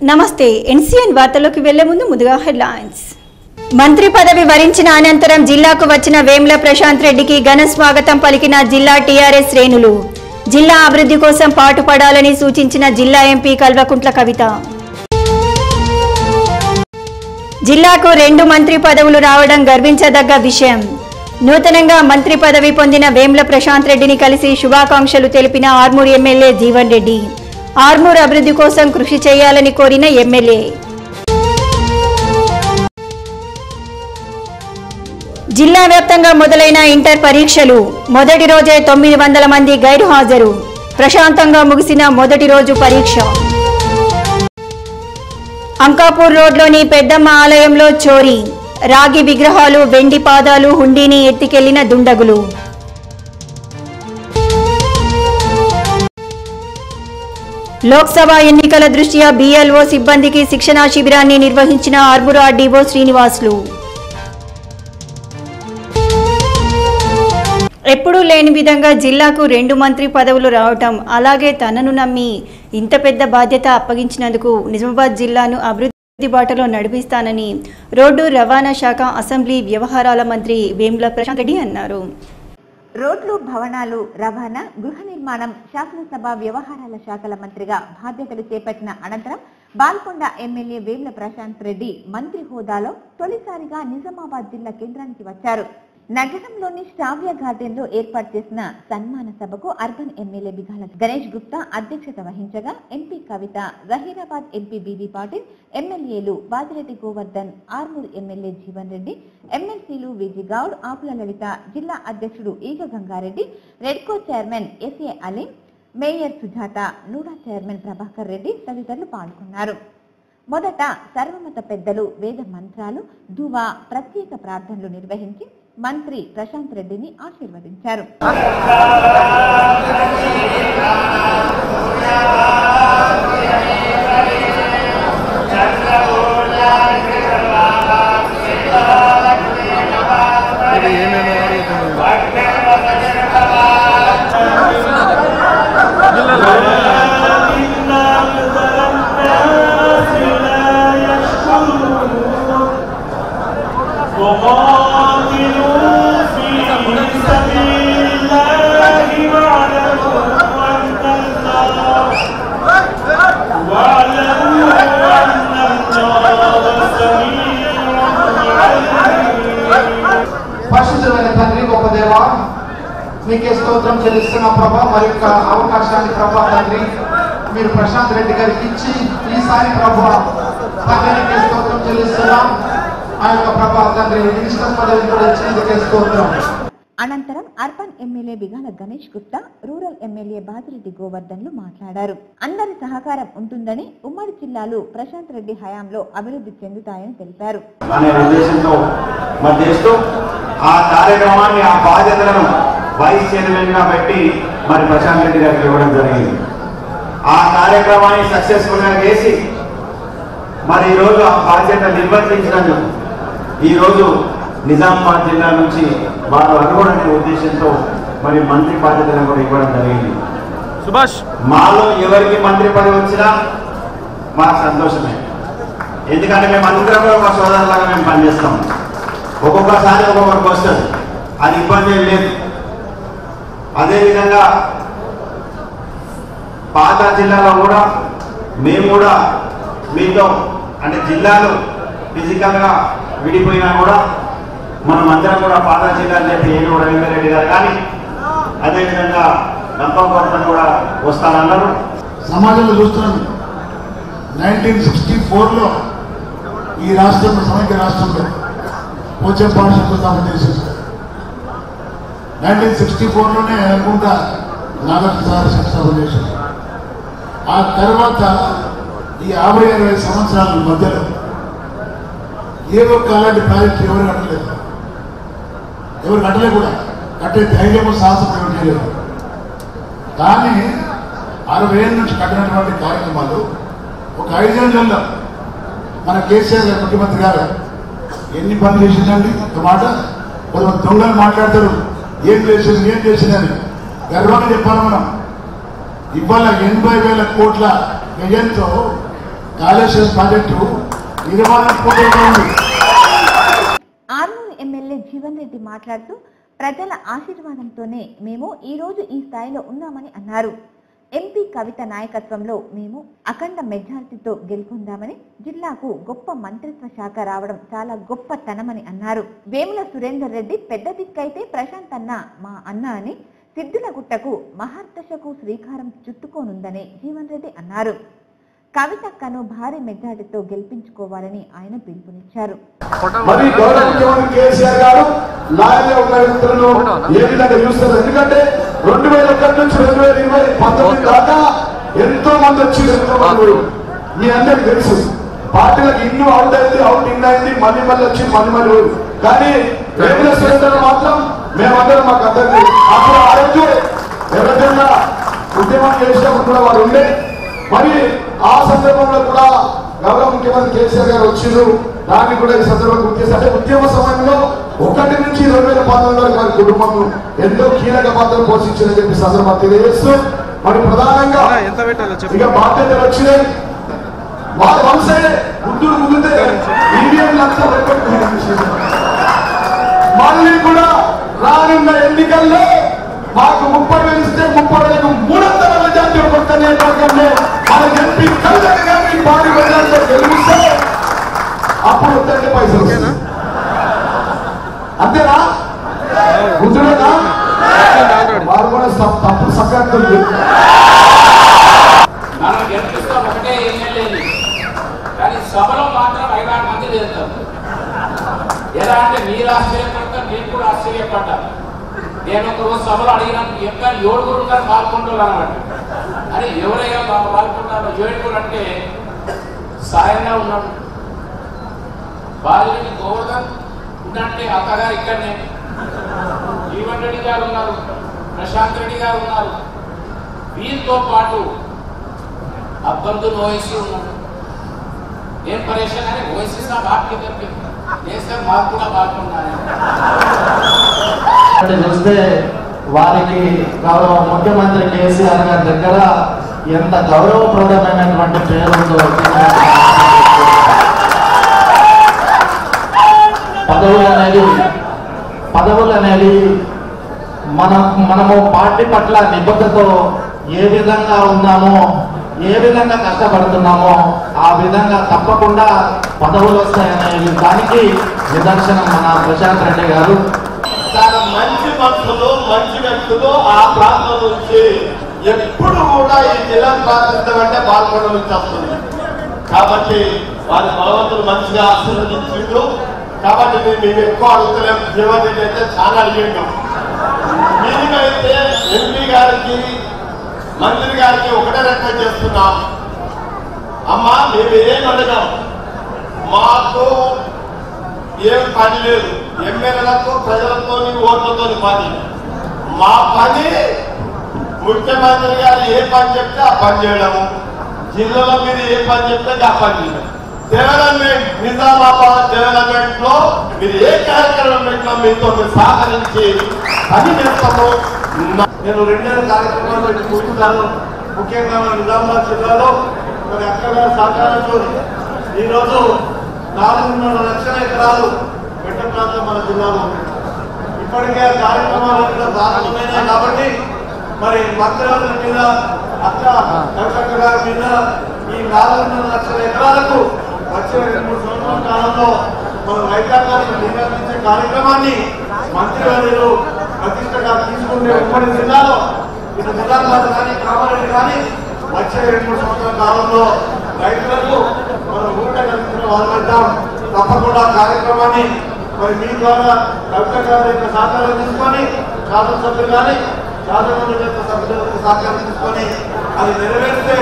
నమస్తే ఎన్సీఎన్ వార్తల్లోకి వెళ్లే ముందుగా హెడ్లైన్స్. మంత్రి పదవి వరించిన అనంతరం జిల్లాకు వచ్చిన వేముల ప్రశాంత్ రెడ్డికి ఘన స్వాగతం పలికిన జిల్లా టీఆర్ఎస్ శ్రేణులు. జిల్లా అభివృద్ధి కోసం పాటుపడాలని సూచించిన జిల్లా ఎంపీ కల్వకుంట్ల కవిత. జిల్లాకు 2 మంత్రి పదవులు రావడం గర్వించదగ్గ విషయం. నూతనంగా మంత్రి పదవి పొందిన వేముల ప్రశాంత్ రెడ్డిని కలిసి శుభాకాంక్షలు తెలిపిన ఆర్మూర్ ఎమ్మెల్యే జీవన్ రెడ్డి. ఆర్మూర్ అభివృద్ధి కోసం కృషి చేయాలని కోరిన ఎమ్మెల్యే. జిల్లా వ్యాప్తంగా మొదలైన ఇంటర్ పరీక్షలు. మొదటి రోజే 900 మంది గైరు హాజరు. ప్రశాంతంగా ముగిసిన మొదటి రోజు పరీక్ష. అంకాపూర్ రోడ్లోని పెద్దమ్మ ఆలయంలో చోరీ. రాగి విగ్రహాలు, వెండి పాదాలు, హుండీని ఎత్తికెళ్లిన దుండగులు. లోక్సభ ఎన్నికల దృష్ట్యా BLO సిబ్బందికి శిక్షణా శిబిరాన్ని నిర్వహించిన ఆర్మూర్ ఆర్డీఓ శ్రీనివాసులు. ఎప్పుడూ లేని విధంగా జిల్లాకు 2 మంత్రి పదవులు రావటం, అలాగే తనను నమ్మి ఇంత పెద్ద బాధ్యత అప్పగించినందుకు నిజామాబాద్ జిల్లాను అభివృద్ధి బాటలో నడిపిస్తానని రోడ్డు రవాణా శాఖ అసెంబ్లీ వ్యవహారాల మంత్రి వేముల ప్రశాంత్ రెడ్డి అన్నారు. రోడ్లు, భవనాలు, రవాణా, గృహ నిర్మాణం, శాసనసభ వ్యవహారాల శాఖల మంత్రిగా బాధ్యతలు చేపట్టిన అనంతరం బాల్కొండ ఎమ్మెల్యే వేముల ప్రశాంత్ రెడ్డి మంత్రి హోదాలో తొలిసారిగా నిజామాబాద్ జిల్లా కేంద్రానికి వచ్చారు. నగరంలోని శ్రావ్య గార్డెన్ లో ఏర్పాటు చేసిన సన్మాన సభకు అర్బన్ ఎమ్మెల్యే బిగాల గణేష్ గుప్తా అధ్యక్షత వహించగా MP Kavitha, Zaheerabad MP BB Patil, ఎమ్మెల్యేలు బాజిరెడ్డి గోవర్ధన్, ఆర్మూర్ ఎమ్మెల్యే జీవన్ రెడ్డి, ఎమ్మెల్సీలు విజి గౌడ్, ఆకుల లలిత, జిల్లా అధ్యక్షుడు Eega Gangareddy, Redco chairman SA Aleem, mayor Sujatha, NUDA chairman Prabhakar Reddy తదితరులు పాల్గొన్నారు. మొదట సర్వమత పెద్దలు వేద మంత్రాలు, దువా, ప్రత్యేక ప్రార్థనలు నిర్వహించి మంత్రి ప్రశాంత్ రెడ్డిని ఆశీర్వదించారు. పరిశుద్ధమైన తండ్రి, గొప్ప దేవా, మీకే స్తోత్రం చెల్లిస్తున్న ప్రభా, మరి యొక్క అవకాశాన్ని ప్రభా తండ్రి మీరు ప్రశాంత్ రెడ్డి గారికి ఇచ్చి ఈసారి ప్రభా తండ్రి నీకే స్తోత్రం చెల్లిస్తున్నాం. ఆ యొక్క ప్రభా తండ్రి మినిస్టర్ పదవి కూడా ఇచ్చినందుకే స్తోత్రం. అనంతరం urban MLA Bigala Ganesh Gupta, rural MLA Bajireddy గోవర్ధన్లు మాట్లాడారు. అందరి సహకారం ఉంటుందని, ఉమ్మడి జిల్లాలు ప్రశాంత్ రెడ్డి హయాంలో అభివృద్ధి చెందుతాయని తెలిపారు. అనే ఉద్దేశంతో మరి చేస్తూ ఆ కార్యక్రమాన్ని, ఆ బాధ్యతలను వైస్ చైర్మన్ గా పెట్టి మరి ప్రశాంత్ రెడ్డి గారికి ఇవ్వడం జరిగింది. ఆ కార్యక్రమాన్ని సక్సెస్ఫుల్ గా చేసి మరి ఈరోజు ఆ బాధ్యత నిర్వర్తించినందుకు ఈరోజు నిజామాబాద్ జిల్లా నుంచి వారు అనుకోవడనే ఉద్దేశంతో మరి మంత్రి బాధ్యతలను కూడా ఇవ్వడం జరిగింది. సుభాష్, మాలో ఎవరికి మంత్రి పదవి వచ్చినా మాకు సంతోషమే. ఎందుకంటే మేము అందరం కూడా మా సోదరులాగా మేము పనిచేస్తాం. ఒక్కొక్కసారి ఒక్కొక్కరికి వస్తుంది, అది ఇబ్బంది ఏం లేదు. అదేవిధంగా పాత జిల్లాలో కూడా మేము కూడా మీతో అంటే జిల్లాలు ఫిజికల్గా విడిపోయినా కూడా మనం అందరం కూడా పాత జిల్లాలు చెప్పి ఏలూరు రవీంద్రరెడ్డి గారు కానీ అదేవిధంగా నంపకొండను కూడా వస్తానన్నారు. సమాజంలో చూస్తున్నాం, 1964లో ఈ రాష్ట్రంలో, సమైక్య రాష్ట్రంలో పోచం పాఠశాల చేసేది 1964లోనే అనుకుంటా నాగరిక శిక్షణ చేశారు. ఆ తర్వాత ఈ 50-60 సంవత్సరాల మధ్యలో ఏ ఒక్క అలాంటి ప్రాజెక్టు ఎవరు కట్టలేదు, ఎవరు కట్టలే కూడా. కట్టే ధైర్యము, సాహసం ఎవరు చేయలేదు. కానీ 60 ఏళ్ళ నుంచి కట్టినటువంటి కార్యక్రమాలు ఒక 5 ఏళ్ళల్లో మన కేసీఆర్ గారు ముఖ్యమంత్రి గారు ఎన్ని పనులు చేసిందండి. ఒక మాట కొంతమంది దొంగలు మాట్లాడతారు, ఏం చేసిందని గర్వంగా చెప్పాలి. మనం ఇవాళ 80,000 కోట్ల వ్యయంతో కాళేశ్వరం ప్రాజెక్టు నిర్మాణం పూర్తవుతోంది. ఆర్మూరు ఎమ్మెల్యే జీవన్ రెడ్డి మాట్లాడుతూ ప్రజల ఆశీర్వాదంతోనే మేము ఈ రోజు ఈ స్థాయిలో ఉన్నామని అన్నారు. ఎంపీ కవిత నాయకత్వంలో మేము అఖండ మెజారిటీతో గెలుపొందామని, జిల్లాకు గొప్ప మంత్రిత్వ శాఖ రావడం చాలా గొప్పతనమని అన్నారు. వేముల సురేందర్ రెడ్డి పెద్ద దిక్కైతే ప్రశాంత్ అన్న మా అన్న అని సిద్దులగుట్టకు మహర్దశకు శ్రీకారం చుట్టుకోనుందని జీవన్ రెడ్డి అన్నారు. కవితక్కను భారీ మెజారిటీతో గెలిపించుకోవాలని ఆయన పిలుపునిచ్చారు. మరి గౌరవ ముఖ్యమంత్రి కేసీఆర్ గారు లాయర్ల వ్యక్తులను ఏ విధంగా చూస్తారు? ఎందుకంటే 2001 నుంచి 2019 దాకా ఎంతో మంది వచ్చి మీ అందరికి తెలుసు. పార్టీలకు ఇన్ను అవుట్ అయింది, అవుట్ ఇన్ అయింది, మళ్ళీ వచ్చి మళ్ళీ కానీ వేముల సురేందర్ మాత్రం మేమందరం మాకు అందరికీ అప్పుడు ఆ రోజు ఎవరైనా ఉద్యమం చేసినప్పుడు కూడా వారు ఉండే. మరి ఆ సందర్భంలో కూడా గౌరవ ముఖ్యమంత్రి కేసీఆర్ గారు వచ్చిండ్రు. దాన్ని కూడా ఈ సందర్భంగా గుర్తు చేసి, అంటే ఉద్యమ సమయంలో 1 నుంచి 2019 వరకు వారి కుటుంబం ఎంతో కీలక పాత్ర పోషించిందని చెప్పి సందర్భంగా తెలియజేస్తూ, మరి ప్రధానంగా ఇక బాధ్యతలు వచ్చినాయి. వారు వంశే ముందుతే ఈవీఎంలంతా మళ్ళీ కూడా రానున్న ఎన్నికల్లో మాకు 30,000 ఇస్తే 30,000కు 300 మెజార్టీ కొత్త నియోజకవర్గంలో మన ఎంపీ కవితక్క గారిని భారీ మెజార్టీతో గెలిపిస్తే అప్పుడు 30 పైసలు వస్తాయి. అంతేనా? గుర్తులేదా? వారు కూడా తప్పుడు సకాలంలో మనం గెలిపిస్తాం ఒకటే ఎమ్మెల్యేని, కానీ సభలో మాత్రం 5-6 మంది చేస్తారు. ఎలా అంటే మీరు ఆశ్చర్యపడతారు, నేను కూడా ఆశ్చర్యపడ్డాను. నేను ఒక రోజు సభలో అడిగినప్పుడు ఎక్కడ 7 ఉన్నారు పాల్గొంటారు అన్నమాట. అని ఎవరైనా పాల్గొంటారు 7 అంటే సాయంగా ఉన్నాడు. బాలుడికి గోవర్ధన్ ఉన్నట్టే అక్కగారు ఇక్కడనే, జీవన్ రెడ్డి గారు ఉన్నారు, ప్రశాంత్ రెడ్డి గారు ఉన్నారు. వీరితో పాటు అబ్దుల్ ఓవైసీ ఉన్నాడు. ఏం పరేషన్ అని ఓవైసీ సాబ్ ఆప్కి చేస్తే మాకు కూడా పాల్గొన్నారు. చూస్తే వారికి గౌరవ ముఖ్యమంత్రి కేసీఆర్ గారి దగ్గర ఎంత గౌరవప్రదమైనటువంటి పేరు ఉందో. పదవులు అనేది మనము పార్టీ పట్ల నిబద్ధతతో ఏ విధంగా ఉన్నామో, ఏ విధంగా కష్టపడుతున్నామో ఆ విధంగా తప్పకుండా పదవులు వస్తాయనే దానికి నిదర్శనం మన ప్రశాంత్ రెడ్డి గారు. చాలా మంచి మనుషులు, మంచి వ్యక్తులు ఆ ప్రాంతం నుంచి ఎప్పుడు కూడా ఈ జిల్లా ప్రాతినిధ్యం అంటే పాల్గొన నుంచి వస్తుంది. కాబట్టి వారి భగవంతులు మంచిగా ఆశీర్వదించిండు. కాబట్టి మేము ఎక్కువ అడుగుతలేము. జీవన్ రెడ్డి అయితే చాలా అడిగిండు. మీరుగైతే ఎంపీ గారికి, మంత్రి గారికి ఒకటే రిక్వెస్ట్ చేస్తున్నాం. అమ్మా మేము ఏం అడగాం, మాకు ఏం పని లేదు. ఎమ్మెల్యేలకు ప్రజలతో ఓట్లతో పని. మా పని ముఖ్యమంత్రి గారు ఏ పని చెప్తే ఆ పని చేయడము, జిల్లాలో మీరు ఏ పని చెప్తే ఆ పని చేయడం. డెవలప్మెంట్ నిజామాబాద్ డెవలప్మెంట్ లో మీరు ఏ కార్యక్రమం పెట్టినా మీతో సహకరించి పని చేస్తాము. నేను 2 కార్యక్రమాలు కూర్చున్నాను. ముఖ్యంగా నిజామాబాద్ జిల్లాలో మరి అక్కడ సహకారంతో ఈరోజు 4.5 లక్షల ఎకరాలు పెట్ట ప్రాంతం మన జిల్లాలో ఉంది. ఇప్పటికే కార్యక్రమాలు ప్రారంభమైనాయి. కాబట్టి మరి మంత్రివర్గం మీద, అక్క కవితక్క గారి మీద ఈ 4.5 లక్షల ఎకరాలకు వచ్చే 2-3 సంవత్సరాల కాలంలో మన రైతాంగానికి నిర్వహించే కార్యక్రమాన్ని మంత్రివర్యులు ప్రతిష్టగా తీసుకుంటే ఉమ్మడి జిల్లాలో ఇటు నిజామాబాద్ కానీ, కామారెడ్డి కానీ వచ్చే 2-3 సంవత్సరాల కాలంలో రైతులకు మనం ఊట కల్పించిన వాళ్ళంటాం. తప్పకుండా కార్యక్రమాన్ని మరి మీ ద్వారా కవిత గారి యొక్క సహకారం తీసుకొని, శాసనసభ్యులు కానీ శాసనమండలి యొక్క సభ్యులకు సహకారం తీసుకొని అది నెరవేరిస్తే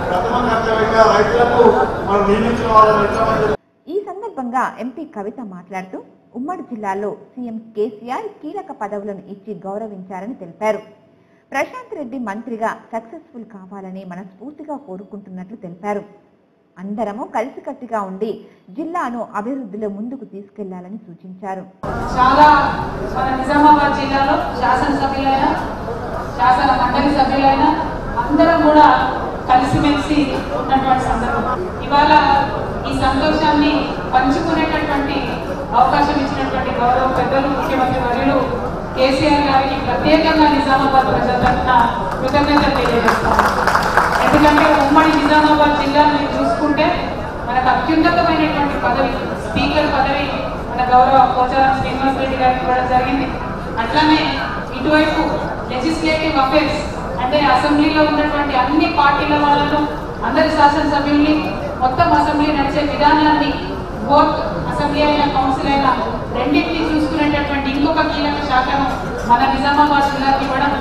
ప్రథమ కర్తవ్యంగా రైతులకు మనం నియమించిన వాళ్ళని. ఈ సందర్భంగా ఎంపీ కవిత మాట్లాడుతూ ఉమ్మడి జిల్లాలో సీఎం కేసీఆర్ కీలక పదవులను ఇచ్చి గౌరవించారని తెలిపారు. ప్రశాంత్ రెడ్డి మంత్రిగా సక్సెస్ఫుల్ కావాలని మనస్ఫూర్తిగా కోరుకుంటున్నట్లు తెలిపారు. అందరము కలిసికట్టుగా ఉండి జిల్లాను అభివృద్ధిలో ముందుకు తీసుకెళ్లాలని సూచించారు. చాలా మన నిజామాబాద్ జిల్లాలో శాసనసభ్యులైన, శాసన మండలి సభ్యులైన అందరం కూడా కలిసిమెలిసి ఉన్నటువంటి సందర్భం. ఇవాళ ఈ సంతోషాన్ని పంచుకునేటటువంటి అవకాశం ఇచ్చినటువంటి గౌరవ పెద్దలు ముఖ్యమంత్రి వర్యులు కేసీఆర్ గారికి ప్రత్యేకంగా నిజామాబాద్ ప్రజల తరఫున కృతజ్ఞతలు తెలియజేస్తాను. ఎందుకంటే ఉమ్మడి నిజామాబాద్ జిల్లాను చూసుకుంటే మనకు అత్యున్నతమైనటువంటి పదవి స్పీకర్ పదవి మన గౌరవ పోచారం శ్రీనివాస్ రెడ్డి గారికి ఇవ్వడం జరిగింది. అట్లానే ఇటువైపు లెజిస్లేటివ్ అఫేర్స్ అంటే అసెంబ్లీలో ఉన్నటువంటి అన్ని పార్టీల వాళ్ళను అందరి శాసనసభ్యుల్ని మొత్తం అసెంబ్లీ నడిచే విధానాన్ని బోత్ అసెంబ్లీ అయినా కౌన్సిల్ అయినా రెండింటినీ చూసుకునేటటువంటి ఇంకొక కీలక శాఖను మన నిజామాబాద్ జిల్లాకి ఇవ్వడం,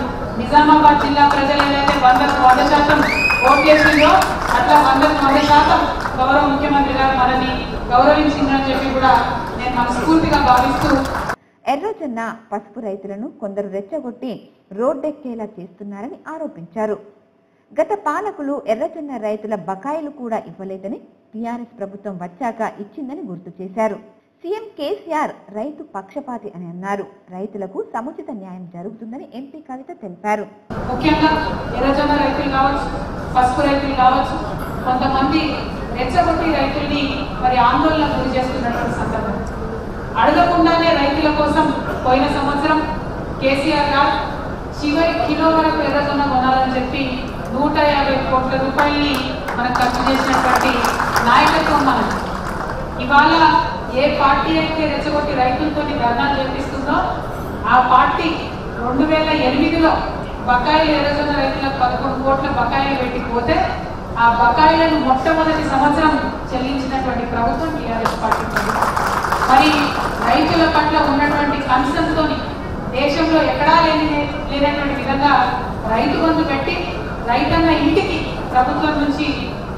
నిజామాబాద్ జిల్లా ప్రజలు ఏదైతే 100% ఓట్లేసిందో అట్లా 100% గౌరవ ముఖ్యమంత్రి గారు మనని గౌరవించిందని చెప్పి కూడా నేను మనస్ఫూర్తిగా భావిస్తూ ఎర్రజొన్న పసుపు రైతులను కొందరు రెచ్చగొట్టి రోడ్డెక్కేలా చేస్తున్నారని ఆరోపించారు. గత పాలకులు ఎర్రజొన్న రైతుల బకాయిలు కూడా ఇవ్వలేదని టీఆర్ఎస్ ప్రభుత్వం వచ్చాక ఇచ్చిందని గుర్తు చేశారు. సీఎం కేసీఆర్ రైతు పక్షపాతి అని అన్నారు. రైతులకు సముచిత న్యాయం జరుగుతుందని ఎంపీ కవిత తెలిపారు. ముఖ్యంగా ఎర్రజొన్న రైతులు కావచ్చు, పసుపు రైతులు కావచ్చు, కొంతమంది రెచ్చగొట్టి రైతుల్ని మరి ఆందోళనకు గురి చేస్తున్నటువంటి సందర్భం. అడగకుండానే రైతుల కోసం పోయిన సంవత్సరం కేసీఆర్ గారు చివరి కిలో వరకు ఎర్రజొన్న కొనాలని చెప్పి 150 కోట్ల రూపాయల్ని మనకు ఖర్చు చేసినటువంటి నాయకత్వం మనది. ఇవాళ ఏ పార్టీ అయితే రెచ్చగొట్టి రైతులతో ధర్నాలు చేపిస్తుందో ఆ పార్టీ 2008లో బకాయిలు ఎర్రజొన్న రైతులకు 11 కోట్ల బకాయిలు పెట్టిపోతే ఆ బకాయిలను మొట్టమొదటి సంవత్సరం చెల్లించినటువంటి ప్రభుత్వం టీఆర్ఎస్ పార్టీ ప్రభుత్వం. మరి రైతుల పట్ల ఉన్నటువంటి కన్సర్న్ తోని దేశంలో ఎక్కడా లేనటువంటి విధంగా రైతు బంధు పెట్టి రైతన్న ఇంటికి ప్రభుత్వం నుంచి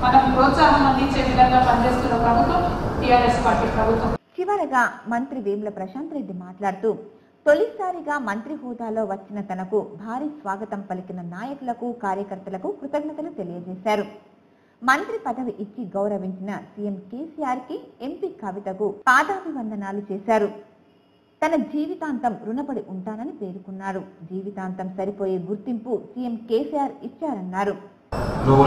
మనం ప్రోత్సాహం అందించే విధంగా పనిచేస్తున్న ప్రభుత్వం టీఆర్ఎస్ పార్టీ ప్రభుత్వం. చివరగా మంత్రి వేముల ప్రశాంత్ రెడ్డి మాట్లాడుతూ తొలిసారిగా మంత్రి హోదాలో వచ్చిన తనకు భారీ స్వాగతం పలికిన నాయకులకు కార్యకర్తలకు కృతజ్ఞతలు తెలియజేశారు. మంత్రి పదవి ఇచ్చి గౌరవించిన సీఎం కేసీఆర్ కి ఎంపీ కవితకు పాదాభివందనాలు చేశారు. తన జీవితాంతం రుణపడి ఉంటానని పేర్కొన్నారు. జీవితాంతం సరిపోయే గుర్తింపు సీఎం కేసీఆర్ ఇచ్చారన్నారు. నువ్వు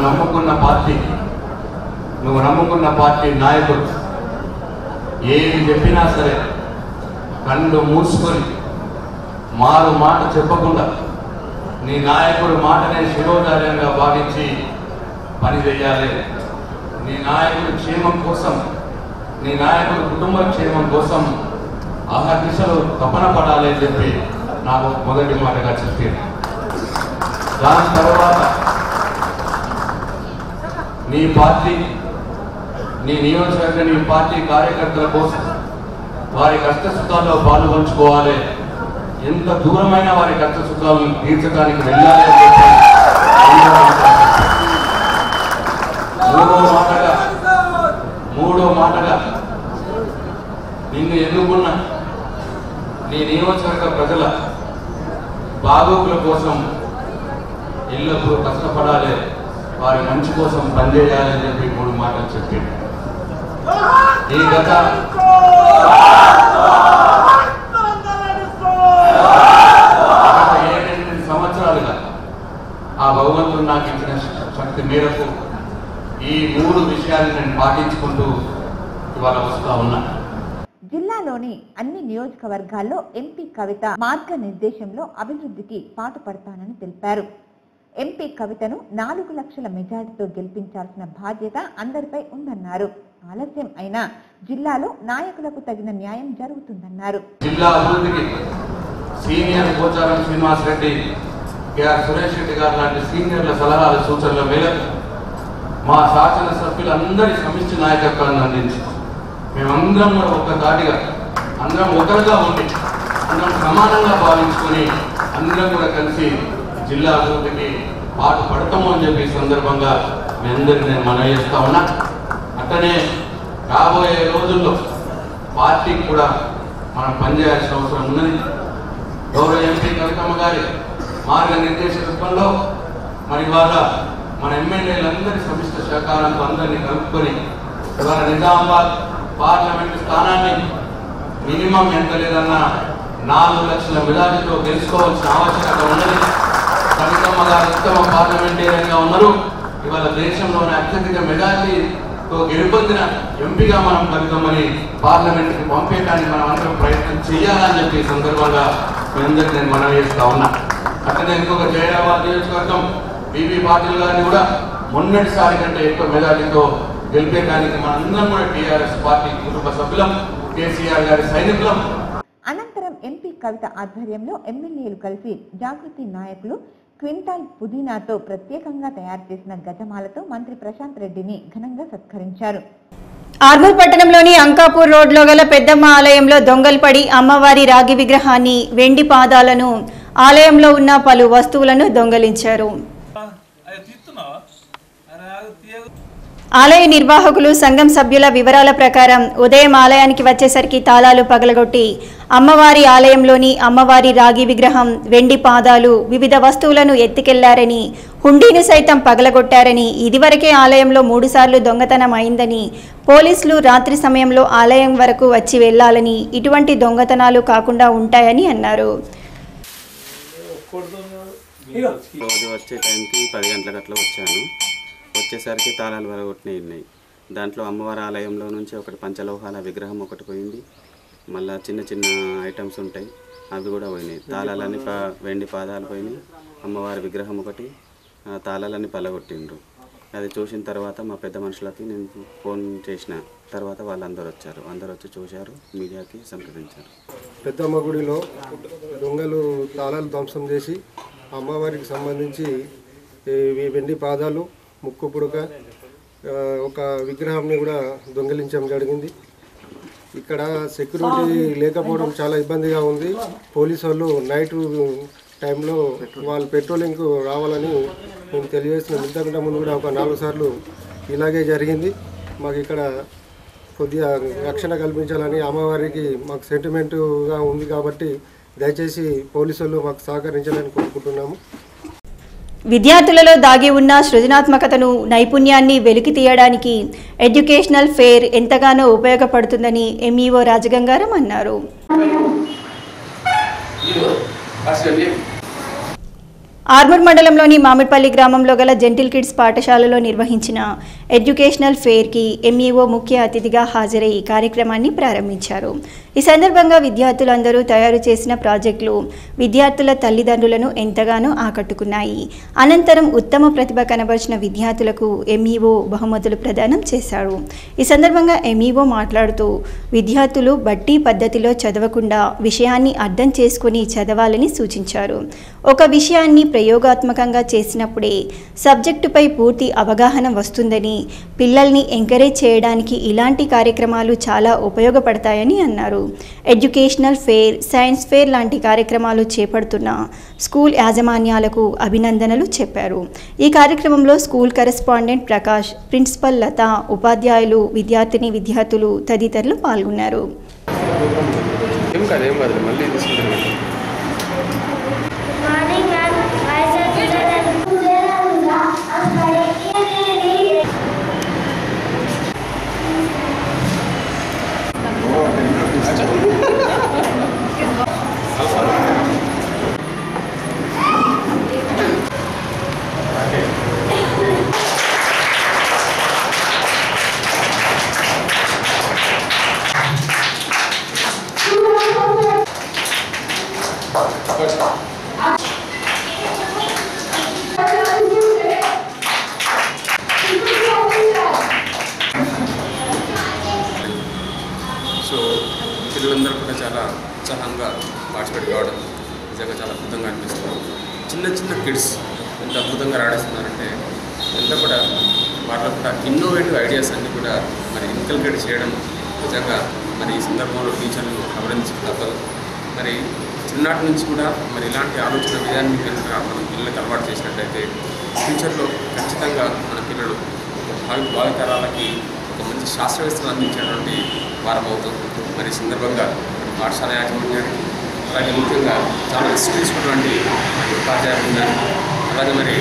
నమ్ముకున్న పార్టీ నాయకుడు ఏది చెప్పినా సరే కళ్ళు మూసుకొని మారు మాట చెప్పకుండా నీ నాయకుడు మాటనే శిరోధార్యంగా భావించి పని చేయాలి. నీ నాయకుడి క్షేమం కోసం, నీ నాయకుడి కుటుంబ క్షేమం కోసం అహర్నిశలు తపన పడాలి అని చెప్పి నాకు మొదటి మాటగా చెప్పారు. దాని తర్వాత నీ పార్టీ, నీ నియోజకవర్గ, నీ పార్టీ కార్యకర్తల కోసం వారి కష్ట సుఖాల్లో పాలు పంచుకోవాలి, ఎంత దూరమైన వారి కష్ట సుఖాలను తీర్చడానికి వెళ్ళాలి అని చెప్పి మూడో మాటగా నిన్ను ఎన్నుకున్న నీ నియోజకవర్గ ప్రజల బాగోగుల కోసం ఎల్లప్పుడూ కష్టపడాలి, వారి మంచి కోసం పనిచేయాలని చెప్పి 3 మాటలు చెప్పాడు. ఈ గత 7-8 సంవత్సరాలుగా ఆ భగవంతుడు నాకు ఇచ్చిన శక్తి మేరకు ఈ 3 విషయాలను నేను పాటించుకుంటూ ఇవాళ వస్తా ఉన్నా. జిల్లాలోని అన్ని నియోజకవర్గాల్లో ఎంపీ కవిత మార్గనిర్దేశంలో అభివృద్ధికి పాటుపడతానని తెలిపారు. ఎంపీ కవితను 4 లక్షల మెజార్టీతో గెలిపించాల్సిన బాధ్యత అందరిపై ఉందన్నారు. ఆలస్యం అయినా జిల్లాలో నాయకులకు తగిన న్యాయం జరుగుతుందన్నారు. జిల్లా అభివృద్ధికి సీనియర్ పోచారం శ్రీనివాస్ రెడ్డి, కేఆర్ సురేష్ రెడ్డి గారు లాంటి సీనియర్ల సలహాల సూచనల మేరకు మా శాసనసభ్యులందరి సమిష్టి నాయకత్వాన్ని అందించి మేమందరం కూడా ఒక్కసారిగా అందరం ఒకరుగా ఉండి అందరం సమానంగా భావించుకొని అందరం కూడా కలిసి జిల్లా అభివృద్ధికి పాటు పడతాము అని చెప్పి సందర్భంగా మీ అందరికీ నేను మనవి చేస్తా ఉన్నా. అట్లనే రాబోయే రోజుల్లో పార్టీకి కూడా మనం పనిచేయాల్సిన అవసరం ఉన్నది. గౌరవ ఎంపీ కవితమ్మ గారి మార్గనిర్దేశకత్వంలో మరి ఇవాళ మన ఎమ్మెల్యేలందరి సమిష్ట సహకారంతో అందరినీ కలుపుకొని ఇవాళ నిజామాబాద్ పార్లమెంటు స్థానాన్ని మినిమం ఎంత లేదన్నా 4 లక్షల మెజార్టీతో గెలుచుకోవాల్సిన ఆవశ్యకత ఉన్నది. కవితమ్మ గారు ఉత్తమ పార్లమెంటేరియన్గా ఉన్నారు. ఇవాళ దేశంలోని అత్యధిక మెజార్టీ గెలుపొందిన ఎంపీగా మనం కలుగుతామని పార్లమెంట్కి పంపేయడానికి మనం అందరం ప్రయత్నం చేయాలని చెప్పి సందర్భంగా మీ అందరికీ నేను మనవి చేస్తా ఉన్నా. అట్లనే ఇంకొక జయరాబాద్ నియోజకవర్గం బీబీ పాటిల్ గారిని కూడా మొన్నటిసారి కంటే ఎక్కువ మెజార్టీతో గెలిపేయడానికి మనందరం కూడా టీఆర్ఎస్ పార్టీ కుటుంబ సభ్యులం, కేసీఆర్ గారి సైనికులం. అనంతరం ఎంపీ కవిత ఆధ్వర్యంలో ఎమ్మెల్యేలు కలిసి జాగృతి నాయకులు క్వింటాల్ పుదీనాతో ప్రత్యేకంగా తయారు చేసిన గజమాలతో మంత్రి ప్రశాంత్ రెడ్డిని ఘనంగా సత్కరించారు. ఆర్మూర్ పట్టణంలోని అంకాపూర్ రోడ్లో గల పెద్దమ్మ ఆలయంలో దొంగలు పడి అమ్మవారి రాగి విగ్రహాన్ని, వెండి పాదాలను, ఆలయంలో ఉన్న పలు వస్తువులను దొంగలించారు. ఆలయ నిర్వాహకులు సంఘం సభ్యుల వివరాల ప్రకారం ఉదయం ఆలయానికి వచ్చేసరికి తాళాలు పగలగొట్టి అమ్మవారి ఆలయంలోని అమ్మవారి రాగి విగ్రహం, వెండి పాదాలు, వివిధ వస్తువులను ఎత్తుకెళ్లారని, హుండీని సైతం పగలగొట్టారని, ఇదివరకే ఆలయంలో 3 సార్లు దొంగతనం అయిందని, పోలీసులు రాత్రి సమయంలో ఆలయం వరకు వచ్చి వెళ్లాలని, ఇటువంటి దొంగతనాలు కాకుండా ఉంటాయని అన్నారు. రోజు వచ్చే టైంకి 10 గంటలకు అట్లా వచ్చాను. వచ్చేసరికి తాళాలు వరగొట్టినాయి. దాంట్లో అమ్మవారి ఆలయంలో నుంచి ఒకటి పంచలోహాల విగ్రహం ఒకటి పోయింది. మళ్ళీ చిన్న చిన్న ఐటమ్స్ ఉంటాయి, అవి కూడా పోయినాయి. తాళాలన్నీ వెండి పాదాలు పోయినాయి. అమ్మవారి విగ్రహం ఒకటి, తాళాలన్నీ పలగొట్టిండ్రు. అది చూసిన తర్వాత మా పెద్ద మనుషులకి నేను ఫోన్ చేసిన తర్వాత వాళ్ళందరూ వచ్చారు. అందరూ వచ్చి చూశారు, మీడియాకి సంప్రదించారు. పెద్దమ్మ గుడిలో దొంగలు తాళాలు ధ్వంసం చేసి అమ్మవారికి సంబంధించి వెండి పాదాలు, ముక్కు పుడక, ఒక విగ్రహాన్ని కూడా దొంగిలించడం జరిగింది. ఇక్కడ సెక్యూరిటీ లేకపోవడం చాలా ఇబ్బందిగా ఉంది. పోలీసు వాళ్ళు నైట్ టైంలో వాళ్ళు పెట్రోలింగ్కు రావాలని మేము తెలియజేస్తున్నాం. ఇంతకంటే ముందు కూడా ఒక 4 సార్లు ఇలాగే జరిగింది. మాకు ఇక్కడ కొద్దిగా రక్షణ కల్పించాలని అమ్మవారికి మాకు సెంటిమెంటుగా ఉంది కాబట్టి దయచేసి పోలీసు వాళ్ళు మాకు సహకరించాలని కోరుకుంటున్నాము. విద్యార్థులలో దాగి ఉన్న సృజనాత్మకతను, నైపుణ్యాన్ని వెలికి తీయడానికి ఎడ్యుకేషనల్ ఫెయిర్ ఎంతగానో ఉపయోగపడుతుందని ఎంఈఓ రాజగంగారం అన్నారు. ఆర్మూర్ మండలంలోని మామిడిపల్లి గ్రామంలో గల జెంటిల్ కిడ్స్ పాఠశాలలో నిర్వహించిన ఎడ్యుకేషనల్ ఫెయిర్కి ఎంఈఓ ముఖ్య అతిథిగా హాజరై కార్యక్రమాన్ని ప్రారంభించారు. ఈ సందర్భంగా విద్యార్థులందరూ తయారు చేసిన ప్రాజెక్టులు విద్యార్థుల తల్లిదండ్రులను ఎంతగానో ఆకట్టుకున్నాయి. అనంతరం ఉత్తమ ప్రతిభ కనబరిచిన విద్యార్థులకు ఎంఈఓ బహుమతులు ప్రదానం చేశారు. ఈ సందర్భంగా ఎంఈఓ మాట్లాడుతూ విద్యార్థులు బట్టి పద్ధతిలో చదవకుండా విషయాన్ని అర్థం చేసుకుని చదవాలని సూచించారు. ఒక విషయాన్ని ప్రయోగాత్మకంగా చేసినప్పుడే సబ్జెక్టుపై పూర్తి అవగాహన వస్తుందని, పిల్లల్ని ఎంకరేజ్ చేయడానికి ఇలాంటి కార్యక్రమాలు చాలా ఉపయోగపడతాయని అన్నారు. ఎడ్యుకేషనల్ ఫెయిర్, సైన్స్ ఫెయిర్ లాంటి కార్యక్రమాలు చేపడుతున్న స్కూల్ యాజమాన్యాలకు అభినందనలు చెప్పారు. ఈ కార్యక్రమంలో స్కూల్ కరెస్పాండెంట్ ప్రకాష్, ప్రిన్సిపల్ లత, ఉపాధ్యాయులు, విద్యార్థులు తదితరులు పాల్గొన్నారు. పిల్లలందరూ కూడా చాలా ఉత్సాహంగా పార్టిసిపేట్ కావడం నిజంగా చాలా అద్భుతంగా అనిపిస్తుంది. చిన్న కిడ్స్ ఎంత అద్భుతంగా రాణిస్తున్నారంటే ఎంత కూడా వాటిలో కూడా ఇన్నోవేటివ్ ఐడియాస్ అన్నీ కూడా మరి ఇన్కల్కేట్ చేయడం నిజంగా మరి ఈ సందర్భంలో టీచర్లు అభినందించడం. మరి చిన్ననాటి నుంచి కూడా మరి ఇలాంటి ఆలోచన విధాన్ని మనం పిల్లలకు అలవాటు చేసినట్టయితే ఫ్యూచర్లో ఖచ్చితంగా మన పిల్లలు భావితరాలకి ఒక మంచి శాస్త్రవేత్తలు అందించేటువంటి వారం అవుతుంది. మరి సందర్భంగా పాఠశాల యాజమాన్యానికి అలాగే ముఖ్యంగా చాలా రిస్క్ తీసుకున్నటువంటి ఉపాధ్యాయులు అలాగే మరి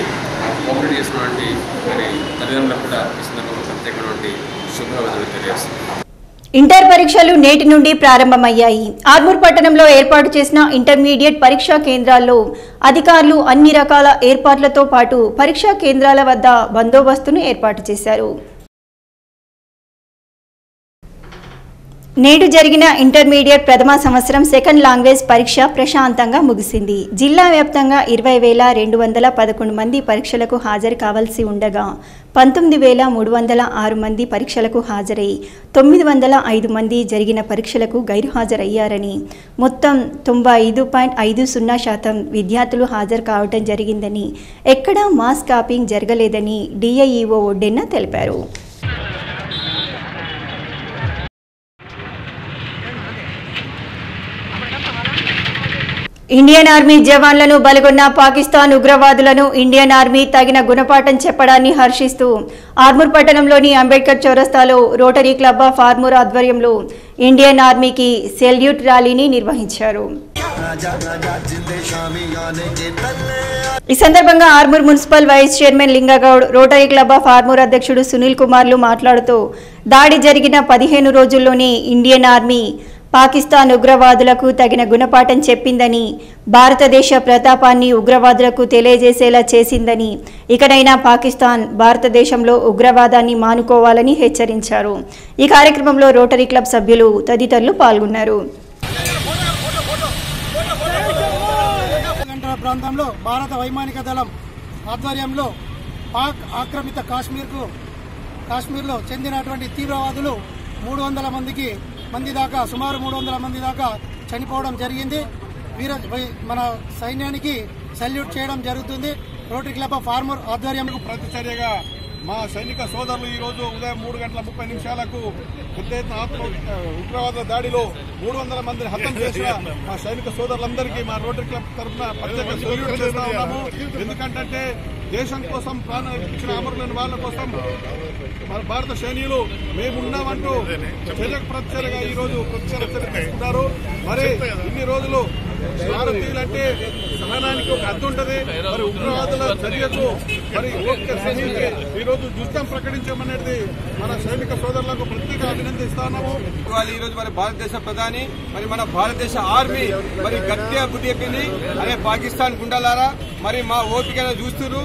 కోఆపరేట్ చేసినటువంటి మరి తల్లిదండ్రులకు కూడా ఈ సందర్భంగా ప్రత్యేకమైనటువంటి శుభాకాంక్షలు తెలియజేస్తుంది. ఇంటర్ పరీక్షలు నేటి నుండి ప్రారంభమయ్యాయి. ఆర్మూర్ పట్టణంలో ఏర్పాటు చేసిన ఇంటర్మీడియట్ పరీక్షా కేంద్రాల్లో అధికారులు అన్ని రకాల ఏర్పాట్లతో పాటు పరీక్షా కేంద్రాల వద్ద బందోబస్తును ఏర్పాటు చేశారు. నేడు జరిగిన ఇంటర్మీడియట్ ప్రథమ సంవత్సరం సెకండ్ లాంగ్వేజ్ పరీక్ష ప్రశాంతంగా ముగిసింది. జిల్లా వ్యాప్తంగా 20,211 మంది పరీక్షలకు హాజరు కావాల్సి ఉండగా 19,306 మంది పరీక్షలకు హాజరై 905 మంది జరిగిన పరీక్షలకు గైర్హాజరయ్యారని, మొత్తం 95.50% విద్యార్థులు హాజరు కావడం జరిగిందని, ఎక్కడా మాస్ కాపింగ్ జరగలేదని డిఐఈఓ ఒడ్డెన్న తెలిపారు. ఇండియన్ ఆర్మీ జవాన్లను బలగొన్న పాకిస్తాన్ ఉగ్రవాదులను ఇండియన్ ఆర్మీ తగిన గుణపాఠం చెప్పడాన్ని హర్షిస్తూ ఆర్మూర్ పట్టణంలోని అంబేద్కర్ చౌరస్తాలో రోటరీ క్లబ్ ఆఫ్ ఆర్మూర్ ఆధ్వర్యంలో ఇండియన్ ఆర్మీకి సెల్యూట్ ర్యాలీని నిర్వహించారు. ఈ సందర్భంగా Armoor municipal vice chairman Lingagoud, rotary club of Armoor అధ్యక్షుడు సునీల్ కుమార్లు మాట్లాడుతూ దాడి జరిగిన 15 రోజుల్లోనే ఇండియన్ ఆర్మీ పాకిస్తాన్ ఉగ్రవాదులకు తగిన గుణపాఠం చెప్పిందని, భారతదేశ ప్రతాపాన్ని ఉగ్రవాదులకు తెలియజేసేలా చేసిందని, ఇకనైనా పాకిస్తాన్ భారతదేశంలో ఉగ్రవాదాన్ని మానుకోవాలని హెచ్చరించారు. ఈ కార్యక్రమంలో రోటరీ క్లబ్ సభ్యులు తదితరులు పాల్గొన్నారు. ప్రాంతంలో భారత వైమానిక దళం ఆధ్వర్యంలో పాక్ ఆక్రమిత కాశ్మీర్లో చెందినటువంటి తీవ్రవాదులు 300 మంది దాకా, సుమారు 300 మంది దాకా చనిపోవడం జరిగింది. మన సైన్యానికి సల్యూట్ చేయడం జరుగుతుంది. రోటరీ క్లబ్ ఆఫ్ ఆర్మూర్ ఆధ్వర్యంలో ప్రతిచర్యగా మా సైనిక సోదరులు ఈ రోజు ఉదయం 3:30 పెద్ద ఎత్తున ఉగ్రవాద దాడిలో 300 మందిని హతం చేసిన మా సైనిక సోదరులందరికీ మా రోటరీ క్లబ్ తరఫున ప్రత్యేక సెల్యూట్ చేస్తా ఉన్నాము. ఎందుకంటే దేశం కోసం ప్రాణాలు ఇచ్చిన అమరులైన వాళ్ళ కోసం మన భారత సైనికులు మేమున్నామంటూ చర్యకు ప్రతిచర్యగా ఈ రోజు ప్రతిచర్య తీసుకుంటారు. మరి ఇన్ని రోజులు భారతీయులంటే సహనానికి ఒక అర్థం ఉంటది. మరి ఉగ్రవాదుల చర్యకు మరి ఈ రోజు యుద్ధం ప్రకటించమనేది మన సైనిక సోదరులకు ప్రత్యేక అభినందిస్తున్నాము. ఈ రోజు మరి భారతదేశ ప్రధాని మరి మన భారతదేశ ఆర్మీ మరి గట్టిగా బుద్ధి చెప్పింది. అదే పాకిస్తాన్ గుండాలారా మరి మా ఓపికైనా చూస్తున్నారు.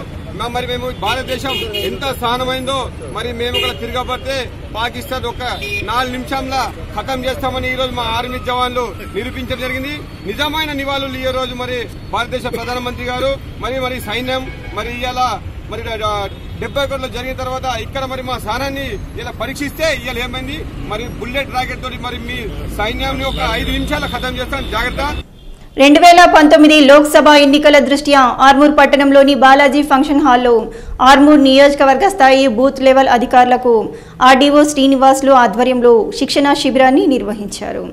మరి మేము భారతదేశం ఎంత సహనమైందో మరి మేము కూడా తిరగబడితే పాకిస్తాన్ ఒక 4 నిమిషంలో ఖతం చేస్తామని ఈ రోజు మా ఆర్మీ జవాన్లు నిరూపించడం జరిగింది. నిజమైన నివాళులు ఈ రోజు మరి భారతదేశ ప్రధానమంత్రి గారు మరి సైన్యం మరి ఇలా మరి 71లో జరిగిన తర్వాత ఇక్కడ మరి మా సహనాన్ని ఇలా పరీక్షిస్తే ఇవాళ ఏమైంది మరి బుల్లెట్ రాకెట్ తోటి మరి మీ సైన్యాన్ని ఒక 5 నిమిషాల ఖతం చేస్తాం. జాగ్రత్త. 2019 లోక్సభ ఎన్నికల దృష్ట్యా ఆర్మూర్ పట్టణంలోని బాలాజీ ఫంక్షన్ హాల్లో ఆర్మూర్ నియోజకవర్గ స్థాయి బూత్ లెవెల్ అధికారులకు ఆర్డీఓ శ్రీనివాసులు ఆధ్వర్యంలో శిక్షణా శిబిరాన్ని నిర్వహించారు.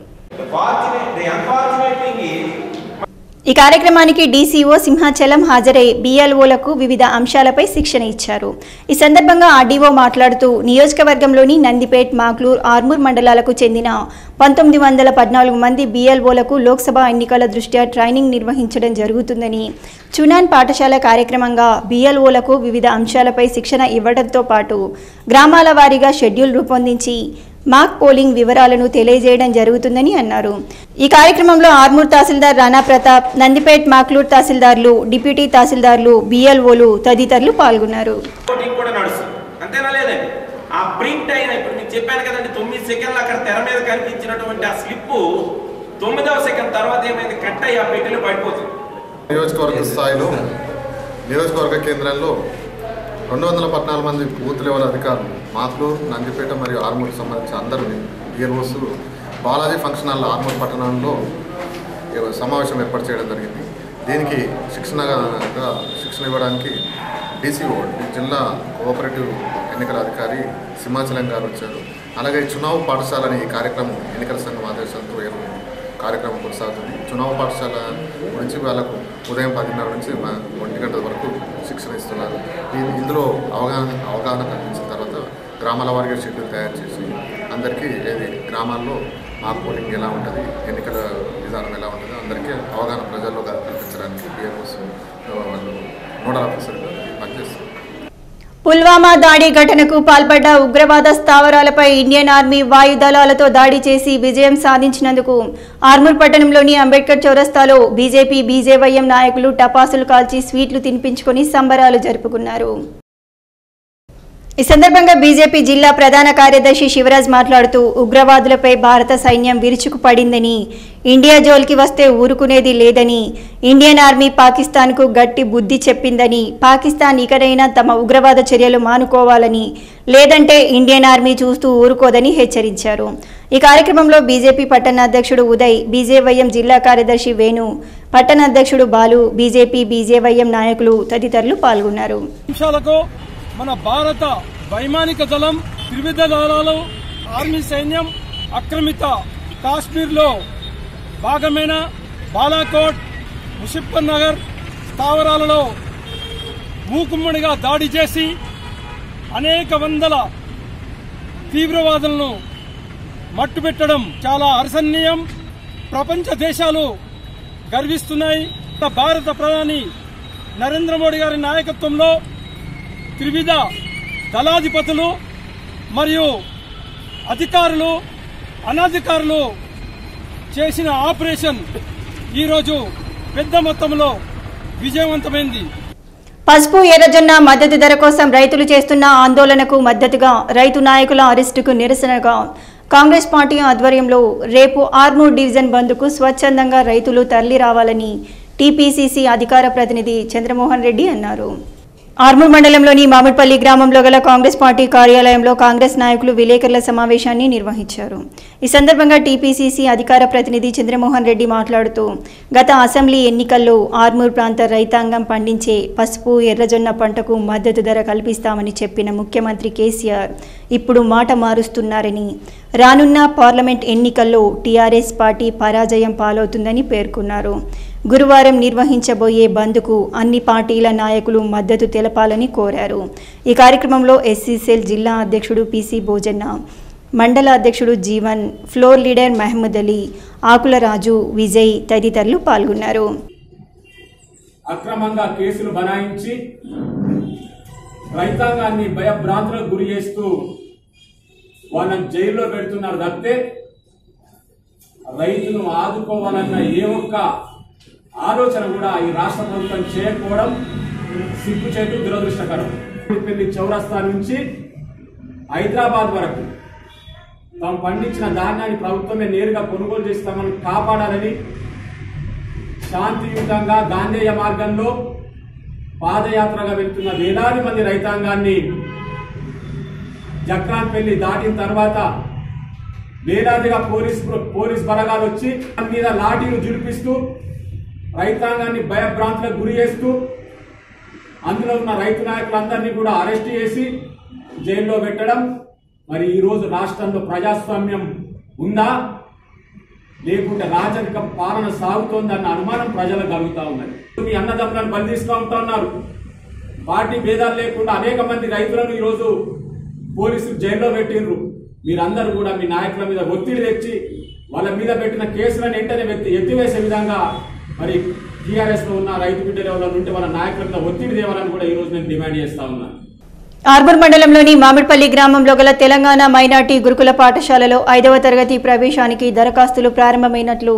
ఈ కార్యక్రమానికి డీసీఓ సింహాచలం హాజరై బీఎల్ఓలకు వివిధ అంశాలపై శిక్షణ ఇచ్చారు. ఈ సందర్భంగా ఆర్డీఓ మాట్లాడుతూ నియోజకవర్గంలోని నందిపేట్, మాక్లూర్, ఆర్మూర్ మండలాలకు చెందిన 1914 మంది బీఎల్ఓలకు లోక్సభ ఎన్నికల దృష్ట్యా ట్రైనింగ్ నిర్వహించడం జరుగుతుందని, చునాన్ పాఠశాల కార్యక్రమంగా బీఎల్ఓలకు వివిధ అంశాలపై శిక్షణ ఇవ్వడంతో పాటు గ్రామాల వారీగా షెడ్యూల్ రూపొందించి మాక్ పోలింగ్ వివరాలను తెలియజేయడం జరుగుతుందని అన్నారు. ఈ కార్యక్రమంలో ఆర్మూర్ తహసీల్దార్ రాణా ప్రతాప్, నందిపేట్, మాక్లూర్ తహసీల్దార్లు, డిప్యూటీ తహసీల్దార్లు, బీఎల్ఓలు తదితరులు పాల్గొన్నారు. ఆ ప్రింట్ అయిన ఇప్పుడు మీకు చెప్పాను కదండి 9 సెకండ్లు అక్కడ తెర మీద కనిపించినటువంటి ఆ స్లిప్ 9వ సెకండ్ తర్వాత ఏమైంది కట్ అయ్యి ఆ పెట్టెలో పడిపోతుంది. నియోజకవర్గ స్థాయిలో నియోజకవర్గ కేంద్రాల్లో 214 మంది బూత్ లెవెల్ అధికారులు మాక్లూర్, నందిపేట మరియు ఆర్మూర్కి సంబంధించిన అందరూ ఈరోజు బాలాజీ ఫంక్షన్ హాల్ ఆర్మూర్ పట్టణంలో సమావేశం ఏర్పాటు చేయడం జరిగింది. దీనికి శిక్షణ ఇవ్వడానికి డీసీఓ జిల్లా కోఆపరేటివ్ ఎన్నికల అధికారి సింహాచలం గారు వచ్చారు. అలాగే చునావ్ పాఠశాల అనే ఈ కార్యక్రమం ఎన్నికల సంఘం ఆదేశాలతో కార్యక్రమం కొనసాగుతుంది. చునావ్ పాఠశాల గురించి వాళ్ళకు ఉదయం 10:30 నుంచి 1 గంటల వరకు శిక్షణ ఇస్తున్నారు. ఇందులో అవగాహన కల్పించిన తర్వాత గ్రామాల వారిగా షెడ్యూల్ తయారు చేసి అందరికీ గ్రామాల్లో మాక్ పోలింగ్ ఎలా ఉంటుంది, ఎన్నికల విధానం ఎలా ఉంటుంది అందరికీ అవగాహన ప్రజల్లో కల్పించడానికి బిఆర్ఓస్ వాళ్ళు నోడల్ ఆఫీసర్గా పనిచేస్తారు. పుల్వామా దాడి ఘటనకు పాల్పడ్డ ఉగ్రవాద స్థావరాలపై ఇండియన్ ఆర్మీ వాయుదళాలతో దాడి చేసి విజయం సాధించినందుకు ఆర్మూర్ పట్టణంలోని అంబేద్కర్ చౌరస్తాలో బీజేపీ, బీజేవైఎం నాయకులు టపాసులు కాల్చి స్వీట్లు తినిపించుకొని సంబరాలు జరుపుకున్నారు. ఈ సందర్భంగా బీజేపీ జిల్లా ప్రధాన కార్యదర్శి శివరాజ్ మాట్లాడుతూ ఉగ్రవాదులపై భారత సైన్యం విరుచుకుపడిందని, ఇండియా జోలికి వస్తే ఊరుకునేది లేదని, ఇండియన్ ఆర్మీ పాకిస్తాన్కు గట్టి బుద్ధి చెప్పిందని, పాకిస్తాన్ ఇకనైనా తమ ఉగ్రవాద చర్యలు మానుకోవాలని, లేదంటే ఇండియన్ ఆర్మీ చూస్తూ ఊరుకోదని హెచ్చరించారు. ఈ కార్యక్రమంలో బీజేపీ పట్టణ అధ్యక్షుడు ఉదయ్, బీజేవైఎం జిల్లా కార్యదర్శి వేణు, పట్టణ అధ్యక్షుడు బాలు, బీజేపీ బీజేవైఎం నాయకులు తదితరులు పాల్గొన్నారు. మన భారత వైమానిక దళం, త్రివిధ దళాలు, ఆర్మీ సైన్యం ఆక్రమిత కాశ్మీర్లో భాగమైన బాలాకోట్, ముషిఫర్ నగర్ స్థావరాలలో మూకుమ్మడిగా దాడి చేసి అనేక వందల తీవ్రవాదులను మట్టుపెట్టడం చాలా హర్షణీయం. ప్రపంచ దేశాలు గర్విస్తున్నాయి. భారత ప్రధాని నరేంద్ర మోడీ గారి నాయకత్వంలో త్రివిధ దళాధిపతులు మరియు అధికారులు, అనధికారులు చేసిన ఆపరేషన్ ఈరోజు పెద్ద మొత్తంలో విజయవంతమైంది. పసుపు ఎర్రజొన్న మద్దతు ధర కోసం రైతులు చేస్తున్న ఆందోళనకు మద్దతుగా రైతు నాయకుల అరెస్టుకు నిరసనగా కాంగ్రెస్ పార్టీ ఆధ్వర్యంలో రేపు ఆర్మూర్ డివిజన్ బంద్కు స్వచ్ఛందంగా రైతులు తరలి రావాలని టీపీసీసీ అధికార ప్రతినిధి చంద్రమోహన్ రెడ్డి అన్నారు. ఆర్మూర్ మండలంలోని మామిడిపల్లి గ్రామంలో గల కాంగ్రెస్ పార్టీ కార్యాలయంలో కాంగ్రెస్ నాయకులు విలేకరుల సమావేశాన్ని నిర్వహించారు. ఈ సందర్భంగా టీపీసీసీ అధికార ప్రతినిధి చంద్రమోహన్ రెడ్డి మాట్లాడుతూ, గత అసెంబ్లీ ఎన్నికల్లో ఆర్మూర్ ప్రాంత రైతాంగం పండించే పసుపు ఎర్రజొన్న పంటకు మద్దతు ధర కల్పిస్తామని చెప్పిన ముఖ్యమంత్రి కేసీఆర్ ఇప్పుడు మాట మారుస్తున్నారని, రానున్న పార్లమెంట్ ఎన్నికల్లో టీఆర్ఎస్ పార్టీ పరాజయం పాలవుతుందని పేర్కొన్నారు. గురువారం నిర్వహించబోయే బంద్కు అన్ని పార్టీల నాయకులు మద్దతు తెలపాలని కోరారు. ఈ కార్యక్రమంలో ఎస్సీ సెల్ జిల్లా అధ్యక్షుడు పీసీ భోజన్న, మండల అధ్యక్షుడు జీవన్, ఫ్లోర్ లీడర్ మహమ్మద్ అలీ, ఆకుల రాజు, విజయ్ తదితరులు పాల్గొన్నారు. అక్రమంగా కేసులు బనాయించి రైతాంగాన్ని భయభ్రాంతులకు గురి చేస్తూ వాళ్ళని జైల్లో పెడుతున్నారు తప్పితే రైతును ఆదుకోవాలన్న ఏ ఒక్క ఆలోచన కూడా ఈ రాష్ట్ర ప్రభుత్వం చేయకపోవడం సిగ్గుచేటు, దురదృష్టకరం. పెళ్లి చౌరస్తా నుంచి హైదరాబాద్ వరకు తాము పండించిన ధాన్యాన్ని ప్రభుత్వమే నేరుగా కొనుగోలు చేసి తమను కాపాడాలని శాంతియుతంగా గాంధేయ మార్గంలో పాదయాత్రగా వెళ్తున్న వేలాది మంది రైతాంగాన్ని జక్రాన్పల్లి దాటిన తర్వాత వేలాదిగా పోలీస్ బలగాలు వచ్చి మీద లాఠీలు జుడిపిస్తూ రైతాంగాన్ని భయభ్రాంతులకు గురి చేస్తూ అందులో ఉన్న రైతు నాయకులందరినీ కూడా అరెస్ట్ చేసి జైల్లో పెట్టడం. మరి ఈరోజు రాష్ట్రంలో ప్రజాస్వామ్యం ఉందా లేకుంటే రాజరిక పాలన సాగుతోందన్న అనుమానం ప్రజలకు కలుగుతా ఉన్నది. మీ అన్నదమ్ములను బంధిస్తూ ఉంటా ఉన్నారు. పార్టీ భేదాలు లేకుండా అనేక మంది రైతులను ఈరోజు పోలీసులు జైల్లో పెట్టిండ్రు. మీరందరూ కూడా మీ నాయకుల మీద ఒత్తిడి తెచ్చి వాళ్ళ మీద పెట్టిన కేసులను వెంటనే ఎత్తివేసే విధంగా మరి టీఆర్ఎస్ లో ఉన్న రైతు బిడ్డల ఎవరైనా ఉంటే వాళ్ళ నాయకుల మీద ఒత్తిడి తేవాలని కూడా ఈ రోజు నేను డిమాండ్ చేస్తా ఉన్నాను. ఆర్మూర్ మండలంలోని మామిడిపల్లి గ్రామంలో గల తెలంగాణ మైనార్టీ గురుకుల పాఠశాలలో 5వ తరగతి ప్రవేశానికి దరఖాస్తులు ప్రారంభమైనట్లు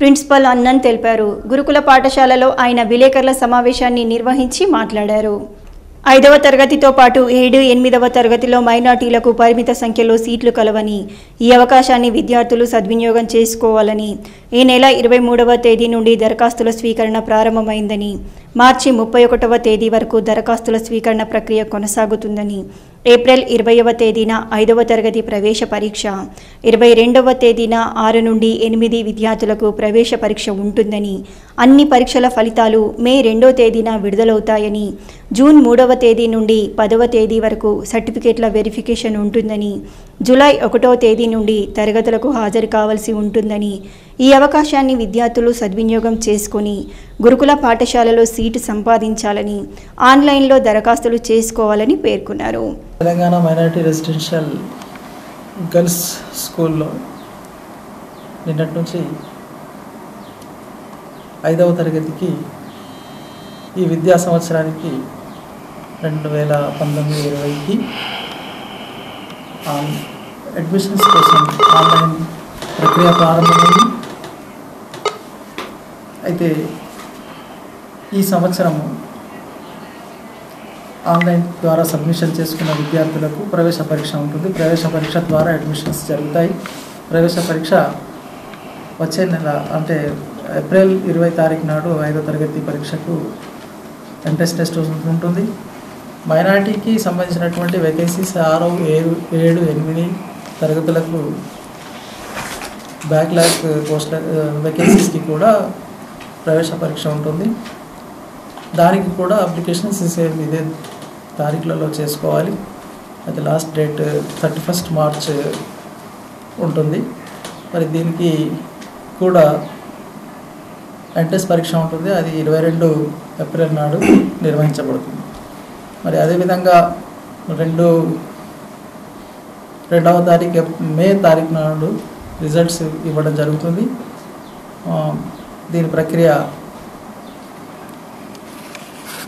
ప్రిన్సిపల్ అన్నన్ తెలిపారు. గురుకుల పాఠశాలలో ఆయన విలేకరుల సమావేశాన్ని నిర్వహించి మాట్లాడారు. 5వ తరగతితో పాటు 7, 8వ తరగతిలో మైనార్టీలకు పరిమిత సంఖ్యలో సీట్లు కలవని, ఈ అవకాశాన్ని విద్యార్థులు సద్వినియోగం చేసుకోవాలని, ఈ నెల 23వ తేదీ నుండి దరఖాస్తుల స్వీకరణ ప్రారంభమైందని, మార్చి 31వ తేదీ వరకు దరఖాస్తుల స్వీకరణ ప్రక్రియ కొనసాగుతుందని, ఏప్రిల్ 20వ తేదీన 5వ తరగతి ప్రవేశ పరీక్ష, 22వ తేదీన 6 నుండి 8 విద్యార్థులకు ప్రవేశ పరీక్ష ఉంటుందని, అన్ని పరీక్షల ఫలితాలు మే 2వ తేదీన విడుదలవుతాయని, జూన్ 3వ తేదీ నుండి 10వ తేదీ వరకు సర్టిఫికేట్ల వెరిఫికేషన్ ఉంటుందని, జూలై 1వ తేదీ నుండి తరగతులకు హాజరు కావాల్సి ఉంటుందని, ఈ అవకాశాన్ని విద్యార్థులు సద్వినియోగం చేసుకుని గురుకుల పాఠశాలలో సీటు సంపాదించాలని, ఆన్లైన్లో దరఖాస్తులు చేసుకోవాలని పేర్కొన్నారు. తెలంగాణ మైనారిటీ రెసిడెన్షియల్ గర్ల్స్ స్కూల్లో నిన్నటి నుంచి 5వ తరగతికి ఈ విద్యా సంవత్సరానికి 2019-20కి అడ్మిషన్స్ కోసం ఆన్లైన్ ప్రక్రియ ప్రారంభమైంది. అయితే ఈ సంవత్సరము ఆన్లైన్ ద్వారా సబ్మిషన్ చేసుకున్న విద్యార్థులకు ప్రవేశ పరీక్ష ఉంటుంది. ప్రవేశ పరీక్ష ద్వారా అడ్మిషన్స్ జరుగుతాయి. ప్రవేశ పరీక్ష వచ్చే నెల అంటే ఏప్రిల్ 20 తారీఖు నాడు 5వ తరగతి పరీక్షకు ఎంట్రన్స్ టెస్ట్ ఉంటుంది. మైనారిటీకి సంబంధించినటువంటి వేకెన్సీస్ 6, 7, 8 తరగతులకు బ్యాక్లాగ్ పోస్టుల వేకెన్సీస్కి కూడా ప్రవేశ పరీక్ష ఉంటుంది. దానికి కూడా అప్లికేషన్స్ ఇదే తారీఖులలో చేసుకోవాలి. అది లాస్ట్ డేట్ 31 మార్చ్ ఉంటుంది. మరి దీనికి కూడా ఎంట్రన్స్ పరీక్ష ఉంటుంది. అది 22 ఏప్రిల్ నాడు నిర్వహించబడుతుంది. మరి అదేవిధంగా 2వ తారీఖు మే తారీఖు నాడు రిజల్ట్స్ ఇవ్వడం జరుగుతుంది. దీని ప్రక్రియ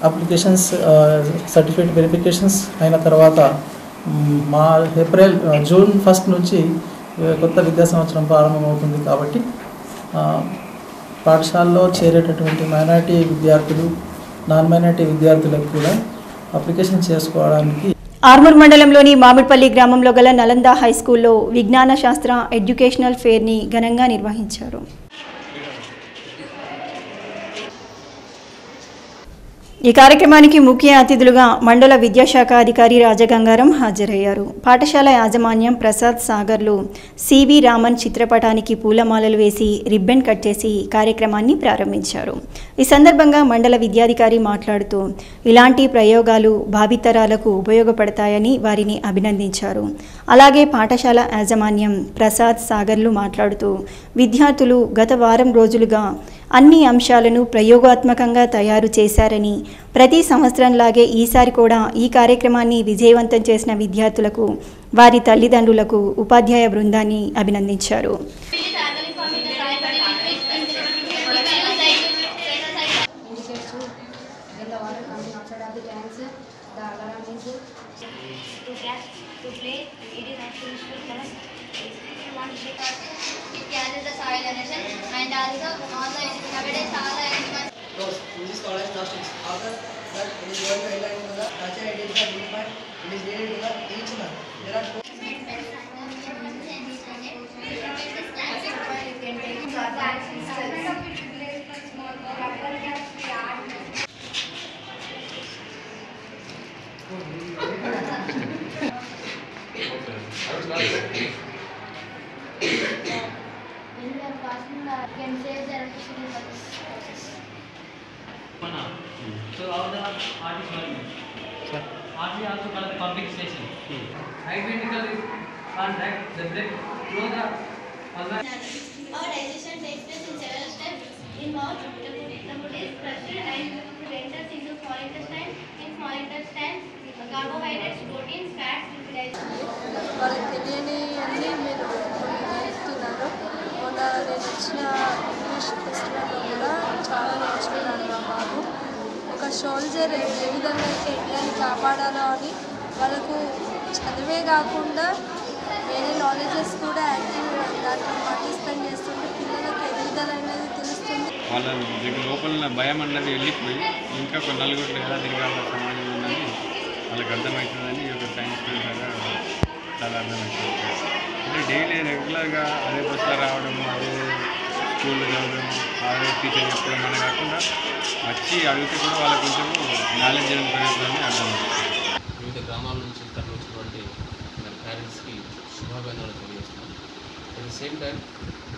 అప్లికేషన్స్ సర్టిఫికేట్ వెరిఫికేషన్స్ అయిన తర్వాత జూన్ 1 నుంచి కొత్త విద్యా సంవత్సరం ప్రారంభమవుతుంది. కాబట్టి పాఠశాలలో చేరేటటువంటి మైనారిటీ విద్యార్థులు, నాన్ మైనారిటీ విద్యార్థులకు కూడా అప్లికేషన్ చేసుకోవడానికి ఆర్మూర్ మండలంలోని మామిడిపల్లి గ్రామంలో గల నలంద హై స్కూల్లో విజ్ఞాన శాస్త్ర ఎడ్యుకేషనల్ ఫేర్ని ఘనంగా నిర్వహించారు. ఈ కార్యక్రమానికి ముఖ్య అతిథులుగా మండల విద్యాశాఖ అధికారి రాజగంగారం హాజరయ్యారు. పాఠశాల యాజమాన్యం ప్రసాద్ సాగర్లు సివి రామన్ చిత్రపటానికి పూలమాలలు వేసి రిబ్బన్ కట్ చేసి కార్యక్రమాన్ని ప్రారంభించారు. ఈ సందర్భంగా మండల విద్యాధికారి మాట్లాడుతూ ఇలాంటి ప్రయోగాలు భావితరాలకు ఉపయోగపడతాయని వారిని అభినందించారు. అలాగే పాఠశాల యాజమాన్యం ప్రసాద్ సాగర్లు మాట్లాడుతూ విద్యార్థులు గత వారం రోజులుగా అన్ని అంశాలను ప్రయోగాత్మకంగా తయారు చేశారని, ప్రతి సంవత్సరంలాగే ఈసారి కూడా ఈ కార్యక్రమాన్ని విజయవంతం చేసిన విద్యార్థులకు, వారి తల్లిదండ్రులకు, ఉపాధ్యాయ బృందాన్ని అభినందించారు. And also nowadays all animals. This college plastics. After that, it is going to align to the culture identity movement. It is related to the each month. There are can save the electricity process. So how the art is going? Art we also call the public station. Identical contact the break through the other. Our digestion takes place in several steps. In mouth, the food is crushed and food enters into small intestine. In small intestine, carbohydrates, proteins, fats, వాళ్ళకి తెలియని అన్నీ మీరు నేర్చుతున్నారు. మొన్న నేను వచ్చిన English ఫెస్టివల్లో కూడా చాలా నేర్చుకున్నాను మా బాబు. ఒక సోల్జర్ ఏ విధంగా అయితే ఇండియాని కాపాడాలో అని వాళ్ళకు చదివే కాకుండా వేరే నాలెడ్జెస్ కూడా యాక్టివ్ దాంట్లో పార్టిసిపేట్ చేస్తుంటే పిల్లలకి ఎదుగుదల అనేది తెలుస్తుంది. వాళ్ళ లోపల భయం అన్నది వెళ్ళిపోయి ఇంకా ఒక నలుగురు ఎలా తిరగాల సమాజం ఉన్నది వాళ్ళకి అర్థమవుతుందని ఈ యొక్క సైన్స్ లాగా చాలా అర్థమవుతుంది. అంటే డైలీ రెగ్యులర్గా అదే బస్సులో రావడం, అదే స్కూల్లో చదవడం, అదే టీచర్ చెప్పడం అనే కాకుండా వచ్చి అడిగితే కూడా వాళ్ళకి కొంచెం నాలెడ్జ్ అనేది పెరుగుతుందని అర్థమవుతుంది. వివిధ గ్రామాల నుంచి తరలించినటువంటి మన పేరెంట్స్కి శుభాభినందనలు తెలియజేస్తున్నాం. అట్ ద సేమ్ టైం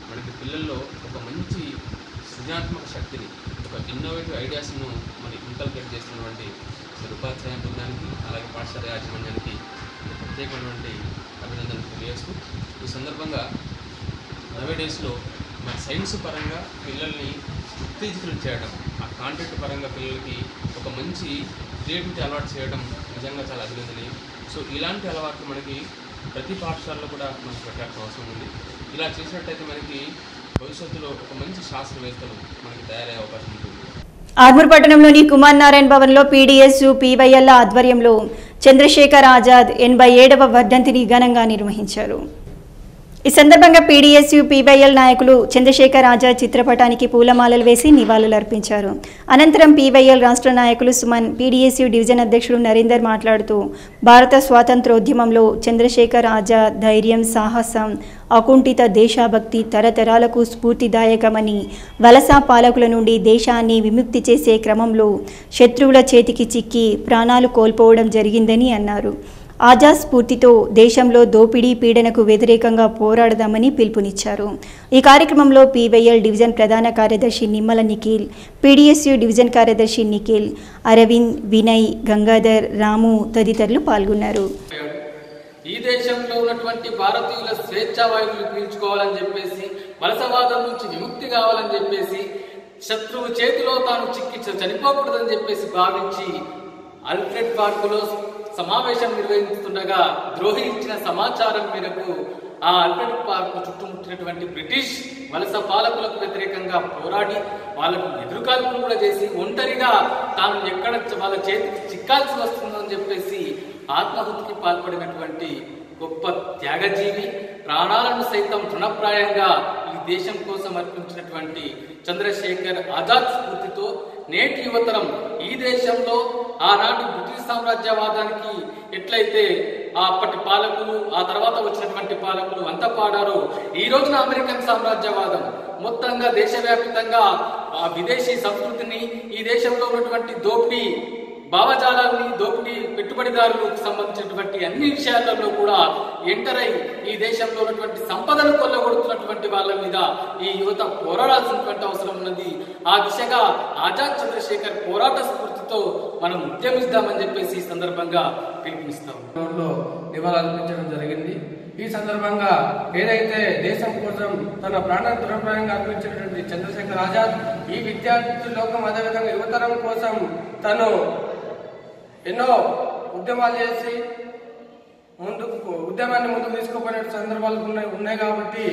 మనకి పిల్లల్లో ఒక మంచి సృజనాత్మక శక్తిని, ఒక ఇన్నోవేటివ్ ఐడియాస్ను మరి ఇంకల్కేట్ చేస్తున్నటువంటి ఉపాధ్యాయ బృందానికి అలాగే పాఠశాల యాజమాన్యానికి ప్రత్యేకమైనటువంటి అభినందనలు తెలియజేస్తూ ఈ సందర్భంగా నవేడేస్లో మరి సైన్స్ పరంగా పిల్లల్ని ఉత్తేజితులు చేయడం, ఆ కాంటెంట్ పరంగా పిల్లలకి ఒక మంచి క్రియేటివిటీ అలవాటు చేయడం నిజంగా చాలా అభినందనీయం. సో ఇలాంటి అలవాట్లు మనకి ప్రతి పాఠశాలలో కూడా మనకు పెట్టాల్సిన అవసరం ఉంది. ఇలా చేసినట్టయితే మనకి భవిష్యత్తులో ఒక మంచి శాస్త్రవేత్తలు మనకి తయారయ్యే అవకాశం ఉంటుంది. ఆర్మూర్ పట్టణంలోని కుమార్ నారాయణ భవన్లో పీడీఎస్ పీవైఎల్ ఆధ్వర్యంలో చంద్రశేఖర్ ఆజాద్ 87వ వర్ధంతిని ఘనంగా నిర్వహించారు. ఈ సందర్భంగా పీడీఎస్యూ పీవైఎల్ నాయకులు చంద్రశేఖర్ ఆజాద్ చిత్రపటానికి పూలమాలలు వేసి నివాళులర్పించారు. అనంతరం పీవైఎల్ రాష్ట్ర నాయకులు సుమన్, పీడీఎస్యూ డివిజన్ అధ్యక్షుడు నరేందర్ మాట్లాడుతూ భారత స్వాతంత్రోద్యమంలో చంద్రశేఖర్ ఆజాద్ ధైర్యం, సాహసం, అకుంఠిత దేశభక్తి తరతరాలకు స్ఫూర్తిదాయకమని, వలస పాలకుల నుండి దేశాన్ని విముక్తి చేసే క్రమంలో శత్రువుల చేతికి చిక్కి ప్రాణాలు కోల్పోవడం జరిగిందని అన్నారు. ఆజాద్ స్ఫూర్తితో దేశంలో దోపిడీ పీడనకు వ్యతిరేకంగా పోరాడదామని పిలుపునిచ్చారు. ఈ కార్యక్రమంలో పీవైఎల్ డివిజన్ ప్రధాన కార్యదర్శి నిమ్మల నిఖిల్, పీడీఎస్యూ డివిజన్ కార్యదర్శి నిఖిల్, అరవింద్, వినయ్, గంగాధర్, రాము తదితరులు పాల్గొన్నారు. ఈ దేశంలో ఉన్నటువంటి భారతీయుల స్వేచ్ఛావాయువులు పీల్చుకోవాలని చెప్పేసి, వలసవాదం నుంచి విముక్తి కావాలని చెప్పేసి, శత్రువు చేతిలో తాను చిక్కి చనిపోకూడదని చెప్పేసి భావించి ఆల్ఫ్రెడ్ పార్కులో సమావేశం నిర్వహిస్తుండగా ద్రోహి ఇచ్చిన సమాచారం మేరకు ఆ ఆల్ఫ్రెడ్ పార్క్ చుట్టుముట్టినటువంటి బ్రిటిష్ వలస పాలకులకు వ్యతిరేకంగా పోరాడి వాళ్ళకు ఎదురుకాల్పులు కూడా చేసి ఒంటరిగా తాను ఎక్కడ వాళ్ళ చేతికి చిక్కాల్సి వస్తుందని చెప్పేసి ఆత్మహత్యకి పాల్పడినటువంటి గొప్ప త్యాగజీవి, ప్రాణాలను సైతం తృణప్రాయంగా ఈ దేశం కోసం అర్పించినటువంటి చంద్రశేఖర్ ఆజాద్ స్ఫూర్తితో నేటి యువతరం ఈ దేశంలో ఆనాటి బ్రిటిష్ సామ్రాజ్యవాదానికి ఎట్లయితే అప్పటి పాలకులు, ఆ తర్వాత వచ్చినటువంటి పాలకులు అంత పాడారో, ఈ రోజున అమెరికన్ సామ్రాజ్యవాదం మొత్తంగా దేశవ్యాప్తంగా విదేశీ సంస్కృతిని, ఈ దేశంలో ఉన్నటువంటి దోపిడీ భావజాలాన్ని, దోపిడీ పెట్టుబడిదారులకు సంబంధించినటువంటి అన్ని విషయాలలో కూడా ఎంటర్ అయి ఈ దేశంలో ఉన్నటువంటి సంపదను కొల్లగొడుతున్నటువంటి వాళ్ళ మీద ఈ యువత పోరాడాల్సినటువంటి అవసరం ఉన్నది. ఆ దిశగా ఆజాద్ చంద్రశేఖర్ పోరాట స్ఫూర్తితో మనం ఉద్యమిస్తామని చెప్పేసి ఈ సందర్భంగా పిలుపునిస్తాం. నివాళులర్పించడం జరిగింది. ఈ సందర్భంగా ఏదైతే దేశం కోసం తన ప్రాణాన్ని దురప్రాయంగా అర్పించినటువంటి చంద్రశేఖర్ ఆజాద్ ఈ విద్యార్థి లోకం, అదేవిధంగా యువతరం కోసం తను ఎన్నో ఉద్యమాలు చేసి ఉద్యమాన్ని ముందుకు తీసుకుపోయిన సందర్భాలు ఉన్నాయి కాబట్టి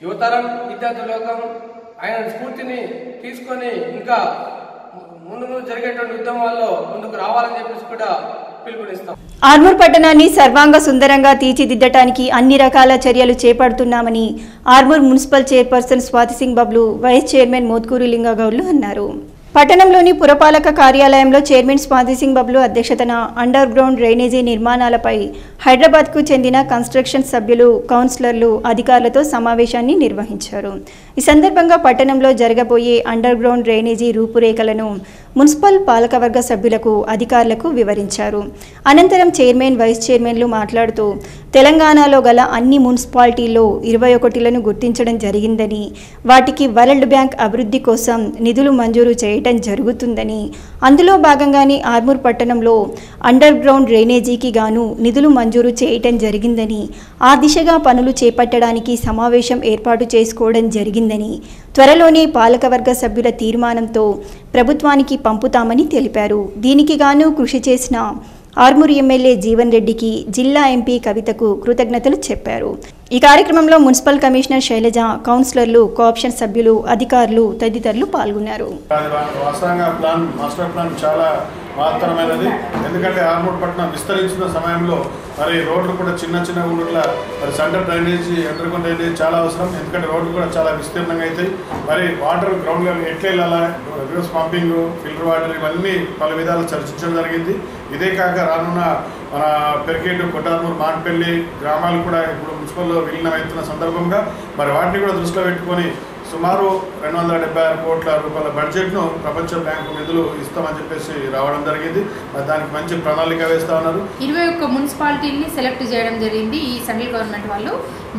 యువతరం, విద్యార్థి లోకం ఆయన స్ఫూర్తిని తీసుకొని ఇంకా ముందు జరిగేటువంటి ఉద్యమాల్లో ముందుకు రావాలని చెప్పేసి కూడా పిలుపునిస్తాం. ఆర్మూర్ పట్టణాన్ని సర్వాంగ సుందరంగా తీర్చిదిద్దటానికి అన్ని రకాల చర్యలు చేపడుతున్నామని Armoor municipal chairperson Swathi Singh Bablu, vice chairman Mothkur లింగగౌడ్లు అన్నారు. పట్టణంలోని పురపాలక కార్యాలయంలో చైర్మన్ స్వాతి సింగ్ బబ్లు అధ్యక్షతన అండర్ గ్రౌండ్ డ్రైనేజీ నిర్మాణాలపై హైదరాబాద్కు చెందిన కన్స్ట్రక్షన్ సభ్యులు, కౌన్సిలర్లు, అధికారులతో సమావేశాన్ని నిర్వహించారు. ఈ సందర్భంగా పట్టణంలో జరగబోయే అండర్ గ్రౌండ్ డ్రైనేజీ రూపురేఖలను మున్సిపల్ పాలకవర్గ సభ్యులకు, అధికారులకు వివరించారు. అనంతరం చైర్మన్, వైస్ చైర్మన్లు మాట్లాడుతూ తెలంగాణలో గల అన్ని మున్సిపాలిటీల్లో 21లను గుర్తించడం జరిగిందని, వాటికి వరల్డ్ బ్యాంక్ అభివృద్ధి కోసం నిధులు మంజూరు చేయడం జరుగుతుందని, అందులో భాగంగానే ఆర్మూర్ పట్టణంలో అండర్ గ్రౌండ్ డ్రైనేజీకి గాను నిధులు మంజూరు చేయటం జరిగిందని, ఆ దిశగా పనులు చేపట్టడానికి సమావేశం ఏర్పాటు చేసుకోవడం జరిగిందని, త్వరలోనే పాలకవర్గ సభ్యుల తీర్మానంతో ప్రభుత్వానికి పంపుతామని తెలిపారు. దీనికి గాను కృషి చేసిన ఆర్మూర్ ఎమ్మెల్యే జీవన్ రెడ్డికి, జిల్లా ఎంపీ కవితకు కృతజ్ఞతలు చెప్పారు. ఈ కార్యక్రమంలో మున్సిపల్ కమిషనర్ శైలజ, కౌన్సిలర్లు, కోఆప్షన్ సభ్యులు, అధికారులు తదితరులు పాల్గొన్నారు. మాస్టర్ ప్లాన్ చాలా మహత్తరమైనది. ఎందుకంటే ఆర్మూర్ పట్టణం విస్తరించిన సమయంలో మరి రోడ్లు కూడా చిన్న చిన్న ఊళ్ళ మరి centre drainage, under ground drainage చాలా అవసరం. ఎందుకంటే రోడ్లు కూడా చాలా విస్తీర్ణంగా అవుతాయి. మరి వాటర్ గ్రౌండ్ ఎట్లా వెళ్ళాలా, రివర్స్ పంపింగ్, ఫిల్టర్ వాటర్, ఇవన్నీ పలు విధాలు చర్చించడం జరిగింది. ఇదే కాక రానున్న మన పెరికేటు, కొట్టార్మూర్, మాట్పల్లి గ్రామాలు కూడా ఇప్పుడు మున్సిపల్లో విలీనమవుతున్న సందర్భంగా మరి వాటిని కూడా దృష్టిలో పెట్టుకొని సుమారు 276 కోట్ల రూపాయల బడ్జెట్ను ప్రపంచ బ్యాంకు నిధులు ఇస్తామని చెప్పేసి రావడం జరిగింది. దానికి మంచి ప్రణాళిక వేస్తా ఉన్నారు. 21 మున్సిపాలిటీని సెలెక్ట్ చేయడం జరిగింది ఈ సెంట్రల్ గవర్నమెంట్ వాళ్ళు.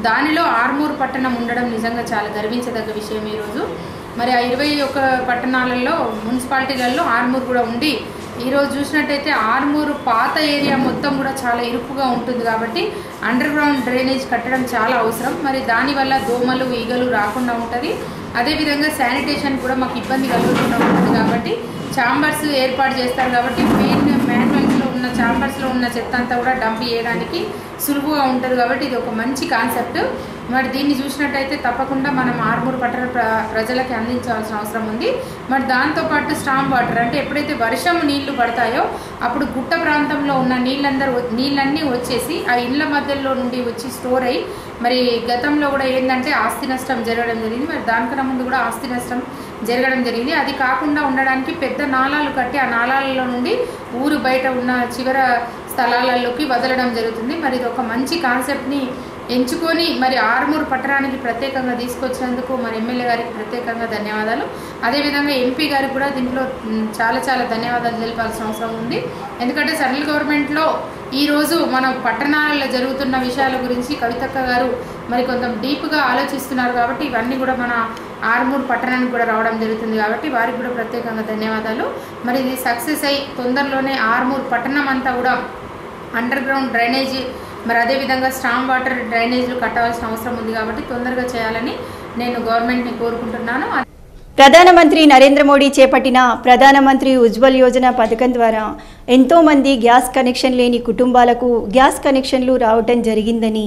దానిలో ఆర్మూర్ పట్టణం ఉండడం నిజంగా చాలా గర్వించదగ్గ విషయం. ఈరోజు మరి ఆ 21 పట్టణాలలో, మున్సిపాలిటీలలో ఆర్మూర్ కూడా ఉండి, ఈరోజు చూసినట్టయితే ఆర్మూరు పాత ఏరియా మొత్తం కూడా చాలా ఇరుకుగా ఉంటుంది కాబట్టి అండర్ గ్రౌండ్ డ్రైనేజ్ కట్టడం చాలా అవసరం. మరి దానివల్ల దోమలు, ఈగలు రాకుండా ఉంటుంది. అదేవిధంగా శానిటేషన్ కూడా మాకు ఇబ్బంది కలుగుకుండా ఉంటుంది కాబట్టి ఛాంబర్స్ ఏర్పాటు చేస్తారు కాబట్టి మాన్యువల్స్లో ఉన్న ఛాంబర్స్లో ఉన్న చెత్త అంతా కూడా డంప్ చేయడానికి సులువుగా ఉంటుంది కాబట్టి ఇది ఒక మంచి కాన్సెప్ట్. మరి దీన్ని చూసినట్టయితే తప్పకుండా మనం ఆర్మూరు పట్టణ ప్రజలకి అందించాల్సిన అవసరం ఉంది. మరి దాంతోపాటు స్టామ్ వాటర్ అంటే ఎప్పుడైతే వర్షం నీళ్లు పడతాయో అప్పుడు గుట్ట ప్రాంతంలో ఉన్న నీళ్ళన్నీ వచ్చేసి ఆ ఇళ్ల మధ్యలో నుండి వచ్చి స్టోర్ అయ్యి మరి గతంలో కూడా ఏంటంటే ఆస్తి నష్టం జరగడం జరిగింది. మరి దానికన్నా ముందు కూడా ఆస్తి నష్టం జరగడం జరిగింది. అది కాకుండా ఉండడానికి పెద్ద నాలాలు కట్టి ఆ నాలాలలో నుండి ఊరు బయట ఉన్న చివర స్థలాలలోకి వదలడం జరుగుతుంది. మరి ఇది ఒక మంచి కాన్సెప్ట్ని ఎంచుకొని మరి ఆర్మూరు పట్టణానికి ప్రత్యేకంగా తీసుకొచ్చినందుకు మరి ఎమ్మెల్యే గారికి ప్రత్యేకంగా ధన్యవాదాలు. అదేవిధంగా ఎంపీ గారికి కూడా దీంట్లో చాలా చాలా ధన్యవాదాలు తెలిపాల్సిన అవసరం ఉంది. ఎందుకంటే సెంట్రల్ గవర్నమెంట్లో ఈరోజు మన పట్టణాలలో జరుగుతున్న విషయాల గురించి కవితక్క గారు మరి కొంత డీప్గా ఆలోచిస్తున్నారు కాబట్టి ఇవన్నీ కూడా మన ఆర్మూరు పట్టణానికి కూడా రావడం జరుగుతుంది కాబట్టి వారికి కూడా ప్రత్యేకంగా ధన్యవాదాలు. మరి ఇది సక్సెస్ అయ్యి తొందరలోనే ఆర్మూరు పట్టణం అంతా కూడా అండర్ గ్రౌండ్ డ్రైనేజీ మరి అదేవిధంగా స్టామ్ వాటర్ డ్రైనేజీలు కట్టవలసిన అవసరం ఉంది కాబట్టి తొందరగా చేయాలని నేను గవర్నమెంట్ని కోరుకుంటున్నాను. ప్రధానమంత్రి నరేంద్ర మోడీ చేపట్టిన ప్రధానమంత్రి ఉజ్వల్ యోజన పథకం ద్వారా ఎంతోమంది గ్యాస్ కనెక్షన్ లేని కుటుంబాలకు గ్యాస్ కనెక్షన్లు రావటం జరిగిందని,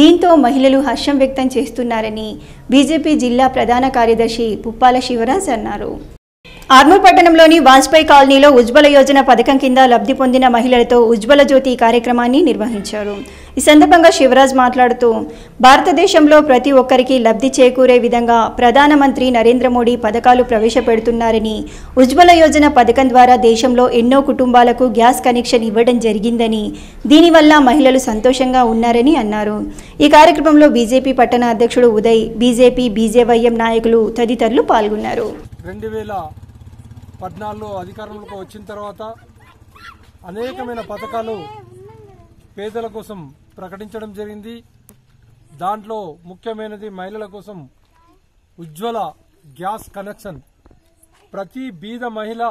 దీంతో మహిళలు హర్షం వ్యక్తం చేస్తున్నారని బీజేపీ జిల్లా ప్రధాన కార్యదర్శి పుప్పాల శివరాజ్ అన్నారు. ఆర్మూర్ పట్టణంలోని వాజ్పేయి కాలనీలో ఉజ్వల యోజన పథకం కింద లబ్ధి పొందిన మహిళలతో ఉజ్వల జ్యోతి కార్యక్రమాన్ని నిర్వహించారు. ఈ సందర్భంగా శివరాజ్ మాట్లాడుతూ భారతదేశంలో ప్రతి ఒక్కరికి లబ్ధి చేకూరే విధంగా ప్రధానమంత్రి నరేంద్ర మోడీ పథకాలు ప్రవేశపెడుతున్నారని, ఉజ్వల యోజన పథకం ద్వారా దేశంలో ఎన్నో కుటుంబాలకు గ్యాస్ కనెక్షన్ ఇవ్వడం జరిగిందని, దీనివల్ల మహిళలు సంతోషంగా ఉన్నారని అన్నారు. ఈ కార్యక్రమంలో బీజేపీ పట్టణ అధ్యక్షుడు ఉదయ్, బీజేపీ బీజేవైఎం నాయకులు తదితరులు పాల్గొన్నారు. 2014లో అధికారంలోకి వచ్చిన తర్వాత అనేకమైన పథకాలు పేదల కోసం ప్రకటించడం జరిగింది. దాంట్లో ముఖ్యమైనది మహిళల కోసం ఉజ్వల గ్యాస్ కనెక్షన్. ప్రతి బీద మహిళ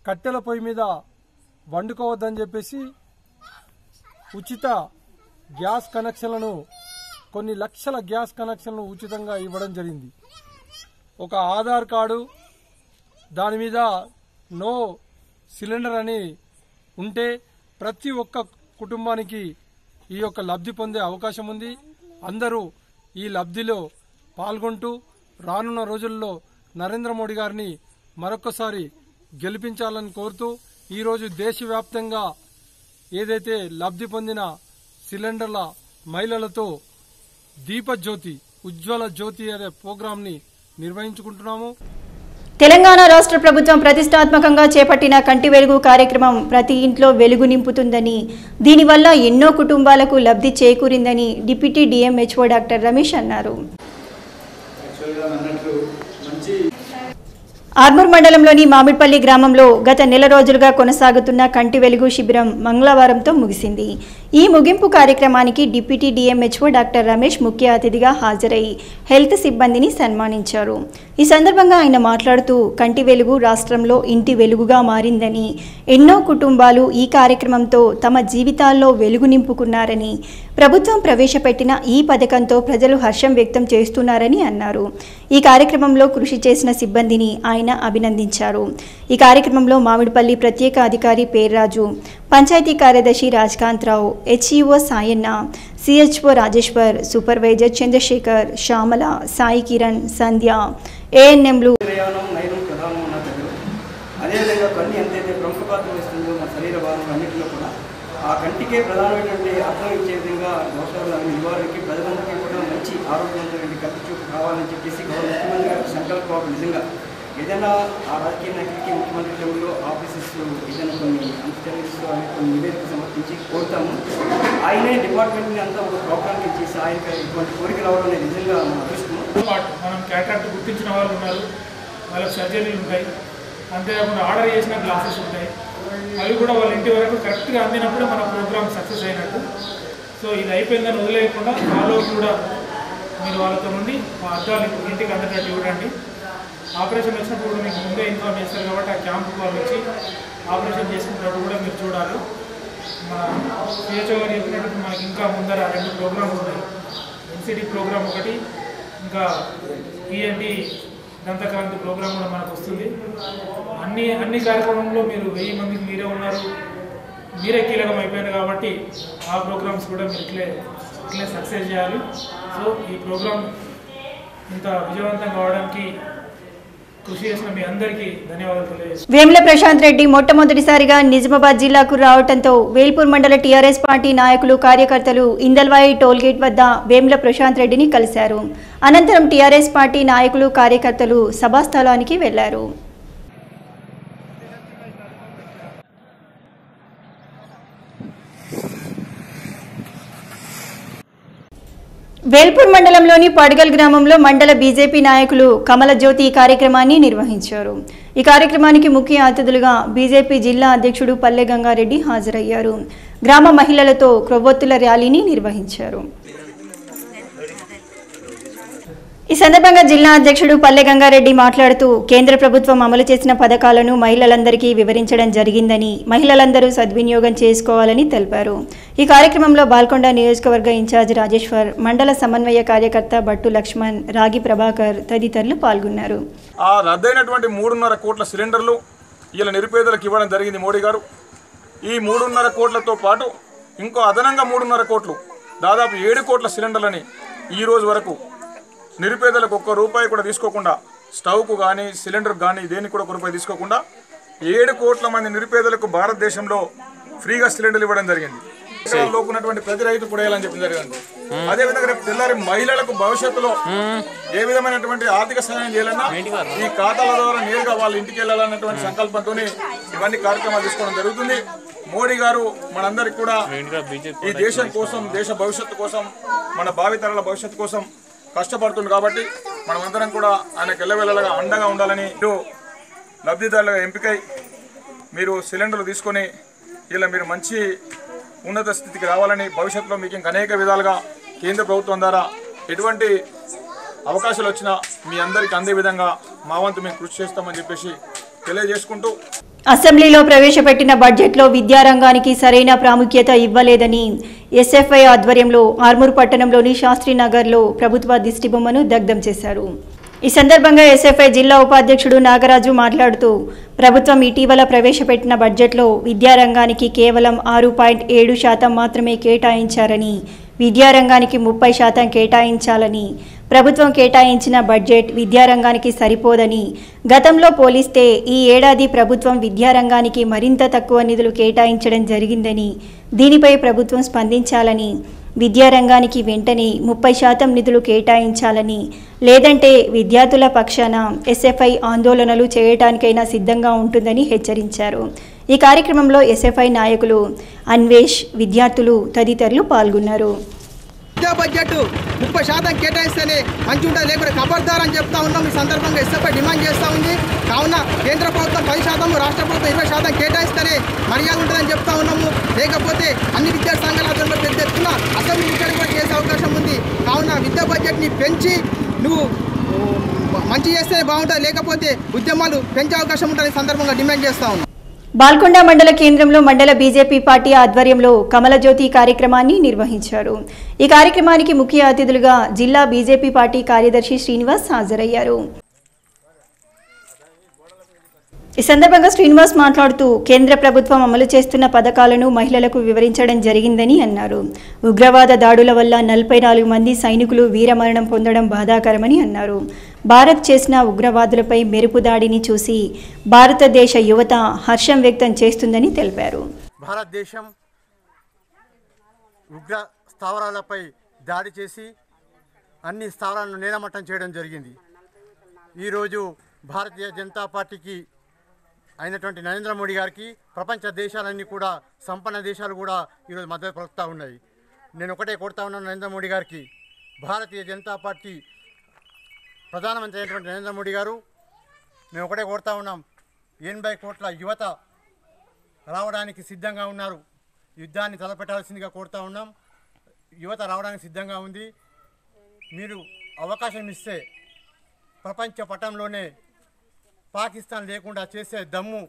కట్టెల పొయ్యి మీద వండుకోవద్దని చెప్పేసి ఉచిత గ్యాస్ కనెక్షన్లను, కొన్ని లక్షల గ్యాస్ కనెక్షన్లను ఉచితంగా ఇవ్వడం జరిగింది. ఒక ఆధార్ కార్డు, దాని మీద నో సిలిండర్ అని ఉంటే ప్రతి ఒక్క కుటుంబానికి ఈ యొక్క లబ్ధి పొందే అవకాశం ఉంది. అందరూ ఈ లబ్ధిలో పాల్గొంటూ రానున్న రోజుల్లో నరేంద్ర మోడీ గారిని మరొకసారి గెలిపించాలని కోరుతూ ఈరోజు దేశవ్యాప్తంగా ఏదైతే లబ్ధి పొందిన సిలిండర్ల మహిళలతో దీపజ్యోతి, ఉజ్వల జ్యోతి అనే ప్రోగ్రాంని నిర్వహించుకుంటున్నాము. తెలంగాణ రాష్ట్ర ప్రభుత్వం ప్రతిష్టాత్మకంగా చేపట్టిన కంటి వెలుగు కార్యక్రమం ప్రతి ఇంట్లో వెలుగు నింపుతుందని, దీనివల్ల ఎన్నో కుటుంబాలకు లబ్ధి చేకూరిందని డిప్యూటీ డిఎంహెచ్ఓ డాక్టర్ రమేష్ అన్నారు. ఆర్మూర్ మండలంలోని మామిడిపల్లి గ్రామంలో గత నెల రోజులుగా కొనసాగుతున్న కంటి వెలుగు శిబిరం మంగళవారంతో ముగిసింది. ఈ ముగింపు కార్యక్రమానికి డిప్యూటీ డిఎంహెచ్ఓ డాక్టర్ రమేష్ ముఖ్య అతిథిగా హాజరై హెల్త్ సిబ్బందిని సన్మానించారు. ఈ సందర్భంగా ఆయన మాట్లాడుతూ కంటి వెలుగు రాష్ట్రంలో ఇంటి వెలుగుగా మారిందని, ఎన్నో కుటుంబాలు ఈ కార్యక్రమంతో తమ జీవితాల్లో వెలుగు నింపుకున్నారని, ప్రభుత్వం ప్రవేశపెట్టిన ఈ పథకంతో ప్రజలు హర్షం వ్యక్తం చేస్తున్నారని అన్నారు. ఈ కార్యక్రమంలో కృషి చేసిన సిబ్బందిని ఆయన అభినందించారు. ఈ కార్యక్రమంలో మామిడిపల్లి ప్రత్యేక అధికారి పేర్రాజు, పంచాయతీ కార్యదర్శి Rajkantharao, HEO Sayanna, CHO Rajeshwar, supervisor Chandrashekar, Shyamala, Sai Kiran, Sandhya, ఏఎన్ఎంలు. అదేవిధంగా కన్ను ఎంతైతే ప్రముఖ పాత్ర వస్తుందో మన శరీర భాగం అన్నింటిలో కూడా ఆ కంటికే ప్రధానమైనటువంటి అర్థం ఇచ్చే విధంగా దోషాల నివారణకి ప్రజలందరికీ కూడా మంచి ఆరోగ్యవంతమైన కంటి చూపు కావాలని చెప్పేసి గౌరవ ముఖ్యమంత్రి గారి సంకల్పం నిజంగా ఏదైనా ఆ రాజకీయ నాయకులకి ముఖ్యమంత్రి లెవెల్లో ఆఫీసెస్ ఏదైనా కొన్ని అంచర్యస్ కొన్ని నివేదిక సమర్పించి కోరుతాము. ఆయనే డిపార్ట్మెంట్ని అంతా ఒక ప్రోగ్రామ్కి చేసి ఆయనకి ఇటువంటి కోరిక రావడం అనేది నిజంగా మన అదృష్టం. మనం క్యాటరాక్ట్ గుర్తించిన వాళ్ళు ఉన్నారు, వాళ్ళకి సర్జరీలు ఉంటాయి, అంతేకాకుండా ఆర్డర్ చేసిన గ్లాసెస్ ఉంటాయి, అవి కూడా వాళ్ళ ఇంటి వరకు కరెక్ట్గా అందినప్పుడే మన ప్రోగ్రామ్ సక్సెస్ అయినట్టు. సో ఇది అయిపోయిందని వదిలేయకుండా ఫాలో కూడా మీరు వాళ్ళతో నుండి మా అద్దాలు ఇంటికి అందేటట్టు చూడండి. ఆపరేషన్ వచ్చినప్పుడు కూడా మీకు ముందే ఇన్ఫార్మ్ చేస్తారు కాబట్టి ఆ క్యాంపు వాళ్ళు వచ్చి ఆపరేషన్ చేసుకున్నప్పుడు కూడా మీరు చూడాలి. మన సిహెచ్ఓ గారు చెప్పినట్టు మనకి ఇంకా ముందర 2 ప్రోగ్రామ్లు ఉన్నాయి. ఎన్సిడి ప్రోగ్రామ్ ఒకటి, ఇంకా ఈఎన్టీ దంతక్రాంతి ప్రోగ్రామ్ కూడా మనకు వస్తుంది. అన్ని కార్యక్రమంలో మీరు 1000 మందికి మీరే ఉన్నారు, మీరే కీలకం అయిపోయారు కాబట్టి ఆ ప్రోగ్రామ్స్ కూడా మీరు ఇట్లే సక్సెస్ చేయాలి. సో ఈ ప్రోగ్రాం ఇంత విజయవంతం కావడానికి కృషి చేసిన మీ అందరికీ ధన్యవాదాలు తెలియజేస్తున్నాను. వేముల ప్రశాంత్ రెడ్డి మొట్టమొదటిసారిగా నిజామాబాద్ జిల్లాకు రావడంతో వేల్పూర్ మండల టీఆర్ఎస్ పార్టీ నాయకులు కార్యకర్తలు ఇందల్వాయి టోల్గేట్ వద్ద వేముల ప్రశాంత్ రెడ్డిని కలిశారు. అనంతరం టీఆర్ఎస్ పార్టీ నాయకులు కార్యకర్తలు సభాస్థలానికి వెళ్లారు. వేల్పూర్ మండలంలోని పడగల్ గ్రామంలో మండల బీజేపీ నాయకులు కమల జ్యోతి కార్యక్రమాన్ని నిర్వహించారు. ఈ కార్యక్రమానికి ముఖ్య అతిథులుగా బీజేపీ జిల్లా అధ్యక్షుడు పల్లె గంగారెడ్డి హాజరయ్యారు. గ్రామ మహిళలతో క్రొవ్వొత్తుల ర్యాలీని నిర్వహించారు. ఈ సందర్భంగా జిల్లా అధ్యక్షుడు పల్లె గంగారెడ్డి మాట్లాడుతూ కేంద్ర ప్రభుత్వం అమలు చేసిన పథకాలను మహిళలందరికీ వివరించడం జరిగిందని, మహిళలందరూ సద్వినియోగం చేసుకోవాలని తెలిపారు. ఈ కార్యక్రమంలో బాల్కొండ నియోజకవర్గ ఇన్ఛార్జ్ రాజేశ్వర్, మండల సమన్వయ కార్యకర్త బట్టు లక్ష్మణ్, రాగి ప్రభాకర్ తదితరులు పాల్గొన్నారు. ఆ రద్దయినటువంటి 3.5 కోట్ల సిలిండర్లు ఇలా నిరుపేదలకు ఇవ్వడం జరిగింది మోడీ గారు. ఈ 3.5 కోట్లతో పాటు ఇంకో అదనంగా 3.5 కోట్లు, దాదాపు 7 కోట్ల సిలిండర్లని ఈ రోజు వరకు నిరుపేదలకు ₹1 కూడా తీసుకోకుండా, స్టవ్కు కానీ సిలిండర్కు కానీ దేనికి కూడా ₹1 తీసుకోకుండా 7 కోట్ల మంది నిరుపేదలకు భారతదేశంలో ఫ్రీగా సిలిండర్లు ఇవ్వడం జరిగింది. ఉన్నటువంటి ప్రతి రైతు కూడా వేయాలని చెప్పడం జరిగింది. అదేవిధంగా రేపు తెల్లారి మహిళలకు భవిష్యత్తులో ఏ విధమైనటువంటి ఆర్థిక సహాయం చేయాలన్నా ఈ ఖాతాల ద్వారా నేరుగా వాళ్ళ ఇంటికి వెళ్ళాలన్నటువంటి సంకల్పంతో ఇవన్నీ కార్యక్రమాలు తీసుకోవడం జరుగుతుంది. మోడీ గారు మనందరికి కూడా ఈ దేశం కోసం, దేశ భవిష్యత్తు కోసం, మన భావితరాల భవిష్యత్తు కోసం కష్టపడుతుంది. కాబట్టి మనమందరం కూడా ఆయనకు ఎల్లవెల్లగా అండగా ఉండాలని, లబ్ధిదారులుగా ఎంపికై మీరు సిలిండర్లు తీసుకొని ఇలా మీరు మంచి ఉన్నత స్థితికి రావాలని, భవిష్యత్తులో మీకు ఇంకా అనేక విధాలుగా కేంద్ర ప్రభుత్వం ద్వారా ఎటువంటి అవకాశాలు వచ్చినా మీ అందరికీ అందే విధంగా మా వంతు మేము కృషి చేస్తామని చెప్పేసి తెలియజేసుకుంటూ, అసెంబ్లీలో ప్రవేశపెట్టిన బడ్జెట్లో విద్యారంగానికి సరైన ప్రాముఖ్యత ఇవ్వలేదని ఎస్ఎఫ్ఐ ఆధ్వర్యంలో ఆర్మూర్ పట్టణంలోని శాస్త్రీనగర్లో ప్రభుత్వ దిష్టిబొమ్మను దగ్ధం చేశారు. ఈ సందర్భంగా ఎస్ఎఫ్ఐ జిల్లా ఉపాధ్యక్షుడు నాగరాజు మాట్లాడుతూ, ప్రభుత్వం ఇటీవల ప్రవేశపెట్టిన బడ్జెట్లో విద్యారంగానికి కేవలం 6.7% మాత్రమే కేటాయించారని, విద్యారంగానికి 30% కేటాయించాలని, ప్రభుత్వం కేటాయించిన బడ్జెట్ విద్యారంగానికి సరిపోదని, గతంలో పోలిస్తే ఈ ఏడాది ప్రభుత్వం విద్యారంగానికి మరింత తక్కువ నిధులు కేటాయించడం జరిగిందని, దీనిపై ప్రభుత్వం స్పందించాలని, విద్యారంగానికి వెంటనే 30% నిధులు కేటాయించాలని, లేదంటే విద్యార్థుల పక్షాన ఎస్ఎఫ్ఐ ఆందోళనలు చేయడానికైనా సిద్ధంగా ఉంటుందని హెచ్చరించారు. ఈ కార్యక్రమంలో ఎస్ఎఫ్ఐ నాయకులు అన్వేష్, విద్యార్థులు తదితరులు పాల్గొన్నారు. విద్యా బడ్జెట్ 30% కేటాయిస్తేనే మంచి ఉంటుంది, లేకపోతే ఖబర్దార్ అని చెప్తా ఉన్నాం. ఈ సందర్భంగా ఎస్ఎఫ్ఐ డిమాండ్ చేస్తూ ఉంది. కావున కేంద్ర ప్రభుత్వం 10%, రాష్ట్ర ప్రభుత్వం 20% కేటాయిస్తేనే మర్యాద ఉంటుందని చెప్తా ఉన్నాము. లేకపోతే అన్ని విద్యా సంఘాల ఆధ్వర్యంలో పెద్ద ఎత్తున అసెంబ్లీ విచారణ కూడా చేసే అవకాశం ఉంది. కావున విద్యా బడ్జెట్ని పెంచి నువ్వు మంచి చేస్తే బాగుంటుంది, లేకపోతే ఉద్యమాలు పెంచే అవకాశం ఉంటుందని సందర్భంగా డిమాండ్ చేస్తా ఉన్నాం. బాల్కొండ మండల కేంద్రంలో మండల బీజేపీ పార్టీ ఆధ్వర్యంలో కమల జ్యోతి కార్యక్రమాన్ని నిర్వహించారు. ఈ కార్యక్రమానికి ముఖ్య అతిథులుగా జిల్లా బీజేపీ పార్టీ కార్యదర్శి శ్రీనివాస్ హాజరయ్యారు. ఈ సందర్భంగా శ్రీనివాస్ మాట్లాడుతూ, కేంద్ర ప్రభుత్వం అమలు చేస్తున్న పథకాలను మహిళలకు వివరించడం జరిగిందని అన్నారు. ఉగ్రవాద దాడుల వల్ల 44 మంది సైనికులు వీరమరణం పొందడం బాధాకరమని అన్నారు. భారత్ చేసిన ఉగ్రవాదులపై మెరుపు దాడిని చూసి భారతదేశ యువత హర్షం వ్యక్తం చేస్తుందని తెలిపారు. భారతదేశం ఉగ్ర స్థావరాలపై దాడి చేసి అన్ని స్థావరాలను నేలమట్టం చేయడం జరిగింది. ఈరోజు భారతీయ జనతా పార్టీకి అయినటువంటి నరేంద్ర మోడీ గారికి ప్రపంచ దేశాలన్నీ కూడా, సంపన్న దేశాలు కూడా ఈరోజు మద్దతు పలుకుతూ ఉన్నాయి. నేను ఒకటే కోరుతా ఉన్నాను నరేంద్ర మోడీ గారికి, భారతీయ జనతా పార్టీ ప్రధానమంత్రి అయినటువంటి నరేంద్ర మోడీ గారు, మేము ఒకటే కోరుతా ఉన్నాం, 80 కోట్ల యువత రావడానికి సిద్ధంగా ఉన్నారు. యుద్ధాన్ని తలపెట్టాల్సిందిగా కోరుతా ఉన్నాం. యువత రావడానికి సిద్ధంగా ఉంది. మీరు అవకాశం ఇస్తే ప్రపంచ పటంలోనే పాకిస్తాన్ లేకుండా చేసే దమ్ము,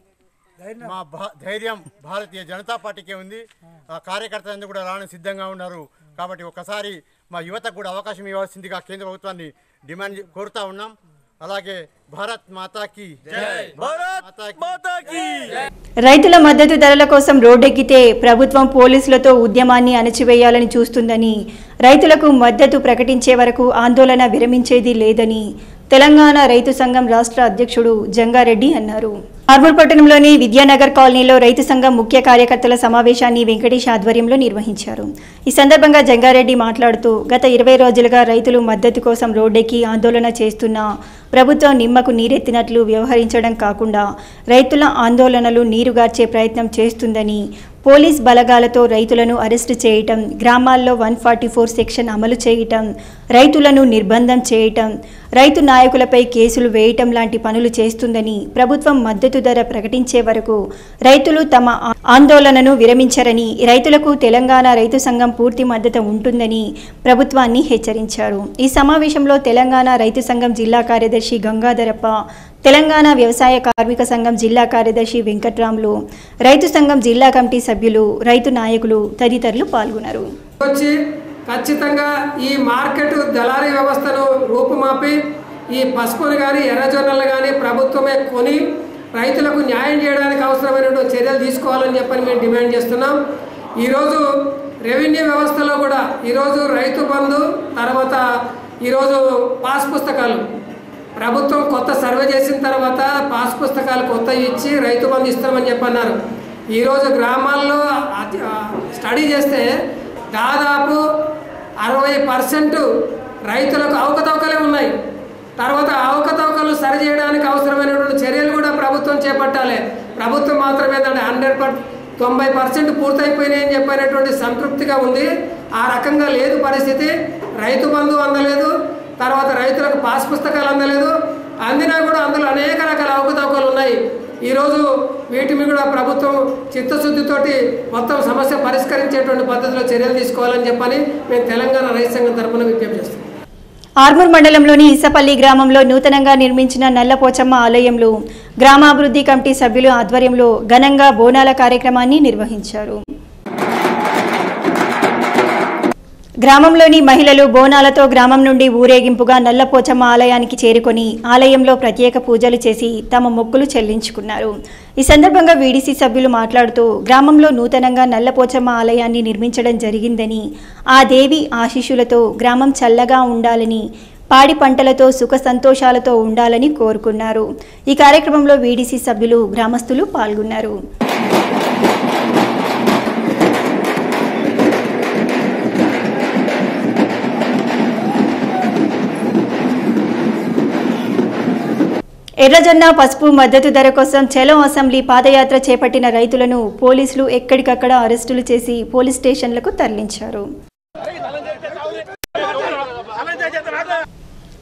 మా ధైర్యం భారతీయ జనతా పార్టీకే ఉంది. ఆ కార్యకర్తలందరూ కూడా రావడానికి సిద్ధంగా ఉన్నారు. కాబట్టి ఒకసారి మా యువతకు కూడా అవకాశం ఇవ్వాల్సిందిగా కేంద్ర ప్రభుత్వాన్ని డిమాండ్ కోరుతా ఉన్నాం. అలాగే భారత్ మాతాకి జై, భారత్ మాతాకి. రైతుల మద్దతు ధరల కోసం రోడ్డెక్కితే ప్రభుత్వం పోలీసులతో ఉద్యమాన్ని అణచివేయాలని చూస్తుందని, రైతులకు మద్దతు ప్రకటించే వరకు ఆందోళన విరమించేది లేదని తెలంగాణ రైతు సంఘం రాష్ట్ర అధ్యక్షుడు జంగారెడ్డి అన్నారు. ఆర్మూర్ పట్టణంలోని విద్యానగర్ కాలనీలో రైతు సంఘం ముఖ్య కార్యకర్తల సమావేశాన్ని వెంకటేష్ ఆధ్వర్యంలో నిర్వహించారు. ఈ సందర్భంగా జంగారెడ్డి మాట్లాడుతూ, గత 20 రోజులుగా రైతులు మద్దతు కోసం రోడ్డెక్కి ఆందోళన చేస్తున్నా ప్రభుత్వం నిమ్మకు నీరెత్తినట్లు వ్యవహరించడం కాకుండా రైతుల ఆందోళనలు నీరుగార్చే ప్రయత్నం చేస్తుందని, పోలీస్ బలగాలతో రైతులను అరెస్టు చేయటం, గ్రామాల్లో 144 సెక్షన్ అమలు చేయటం, రైతులను నిర్బంధం చేయటం, రైతు నాయకులపై కేసులు వేయటం లాంటి పనులు చేస్తుందని, ప్రభుత్వం మద్దతు ధర ప్రకటించే వరకు రైతులు తమ ఆందోళనను విరమించరని, రైతులకు తెలంగాణ రైతు సంఘం పూర్తి మద్దతు ఉంటుందని ప్రభుత్వాన్ని హెచ్చరించారు. ఈ సమావేశంలో తెలంగాణ రైతు సంఘం జిల్లా కార్యదర్శి గంగాధరప్ప, తెలంగాణ వ్యవసాయ కార్మిక సంఘం జిల్లా కార్యదర్శి వెంకట్రాములు, రైతు సంఘం జిల్లా కమిటీ సభ్యులు, రైతు నాయకులు తదితరులు పాల్గొన్నారు. ఖచ్చితంగా ఈ మార్కెట్ దళారీ వ్యవస్థను రూపుమాపి ఈ పసుపును కానీ ఎర్రజొన్నలు కానీ ప్రభుత్వమే కొని రైతులకు న్యాయం చేయడానికి అవసరమైనటువంటి చర్యలు తీసుకోవాలని చెప్పని మేము డిమాండ్ చేస్తున్నాం. ఈరోజు రెవెన్యూ వ్యవస్థలో కూడా ఈరోజు రైతు బంధు, తర్వాత ఈరోజు పాస్ పుస్తకాలు ప్రభుత్వం కొత్త సర్వే చేసిన తర్వాత పాస్ పుస్తకాలు కొత్త ఇచ్చి రైతు బంధు ఇస్తామని చెప్పన్నారు. ఈరోజు గ్రామాల్లో స్టడీ చేస్తే దాదాపు 60% రైతులకు అవకతవకలే ఉన్నాయి. తర్వాత అవకతవకలు సరిచేయడానికి అవసరమైనటువంటి చర్యలు కూడా ప్రభుత్వం చేపట్టాలి. ప్రభుత్వం మాత్రమే 90% పూర్తయిపోయినాయని చెప్పినటువంటి సంతృప్తిగా ఉంది. ఆ రకంగా లేదు పరిస్థితి. రైతు బంధు అందలేదు, తర్వాత రైతులకు పాస్ పుస్తకాలు అందలేదు. అందినా కూడా అందులో అనేక రకాల అవకతవకలు ఉన్నాయి. ఈరోజు వీటిని కూడా ప్రభుత్వం చిత్తశుద్ధితోటి మొత్తం సమస్య పరిష్కరించేటువంటి పద్ధతిలో చర్యలు తీసుకోవాలని చెప్పని మేము తెలంగాణ రైతు సంఘం తరఫున విజ్ఞప్తి చేస్తాం. ఆర్మూర్ మండలంలోని ఇసపల్లి గ్రామంలో నూతనంగా నిర్మించిన నల్లపోచమ్మ ఆలయంలో గ్రామాభివృద్ధి కమిటీ సభ్యుల ఆధ్వర్యంలో ఘనంగా బోనాల కార్యక్రమాన్ని నిర్వహించారు. గ్రామంలోని మహిళలు బోనాలతో గ్రామం నుండి ఊరేగింపుగా నల్లపోచమ్మ ఆలయానికి చేరుకొని ఆలయంలో ప్రత్యేక పూజలు చేసి తమ మొక్కులు చెల్లించుకున్నారు. ఈ సందర్భంగా వీడీసీ సభ్యులు మాట్లాడుతూ, గ్రామంలో నూతనంగా నల్లపోచమ్మ ఆలయాన్ని నిర్మించడం జరిగిందని, ఆ దేవి ఆశీస్సులతో గ్రామం చల్లగా ఉండాలని, పాడి పంటలతో సుఖ సంతోషాలతో ఉండాలని కోరుకున్నారు. ఈ కార్యక్రమంలో వీడీసీ సభ్యులు, గ్రామస్తులు పాల్గొన్నారు. ఎర్రజొన్న పసుపు మద్దతు ధర కోసం చలో అసెంబ్లీ పాదయాత్ర చేపట్టిన రైతులను పోలీసులు ఎక్కడికక్కడ అరెస్టులు చేసి పోలీస్ స్టేషన్లకు తరలించారు.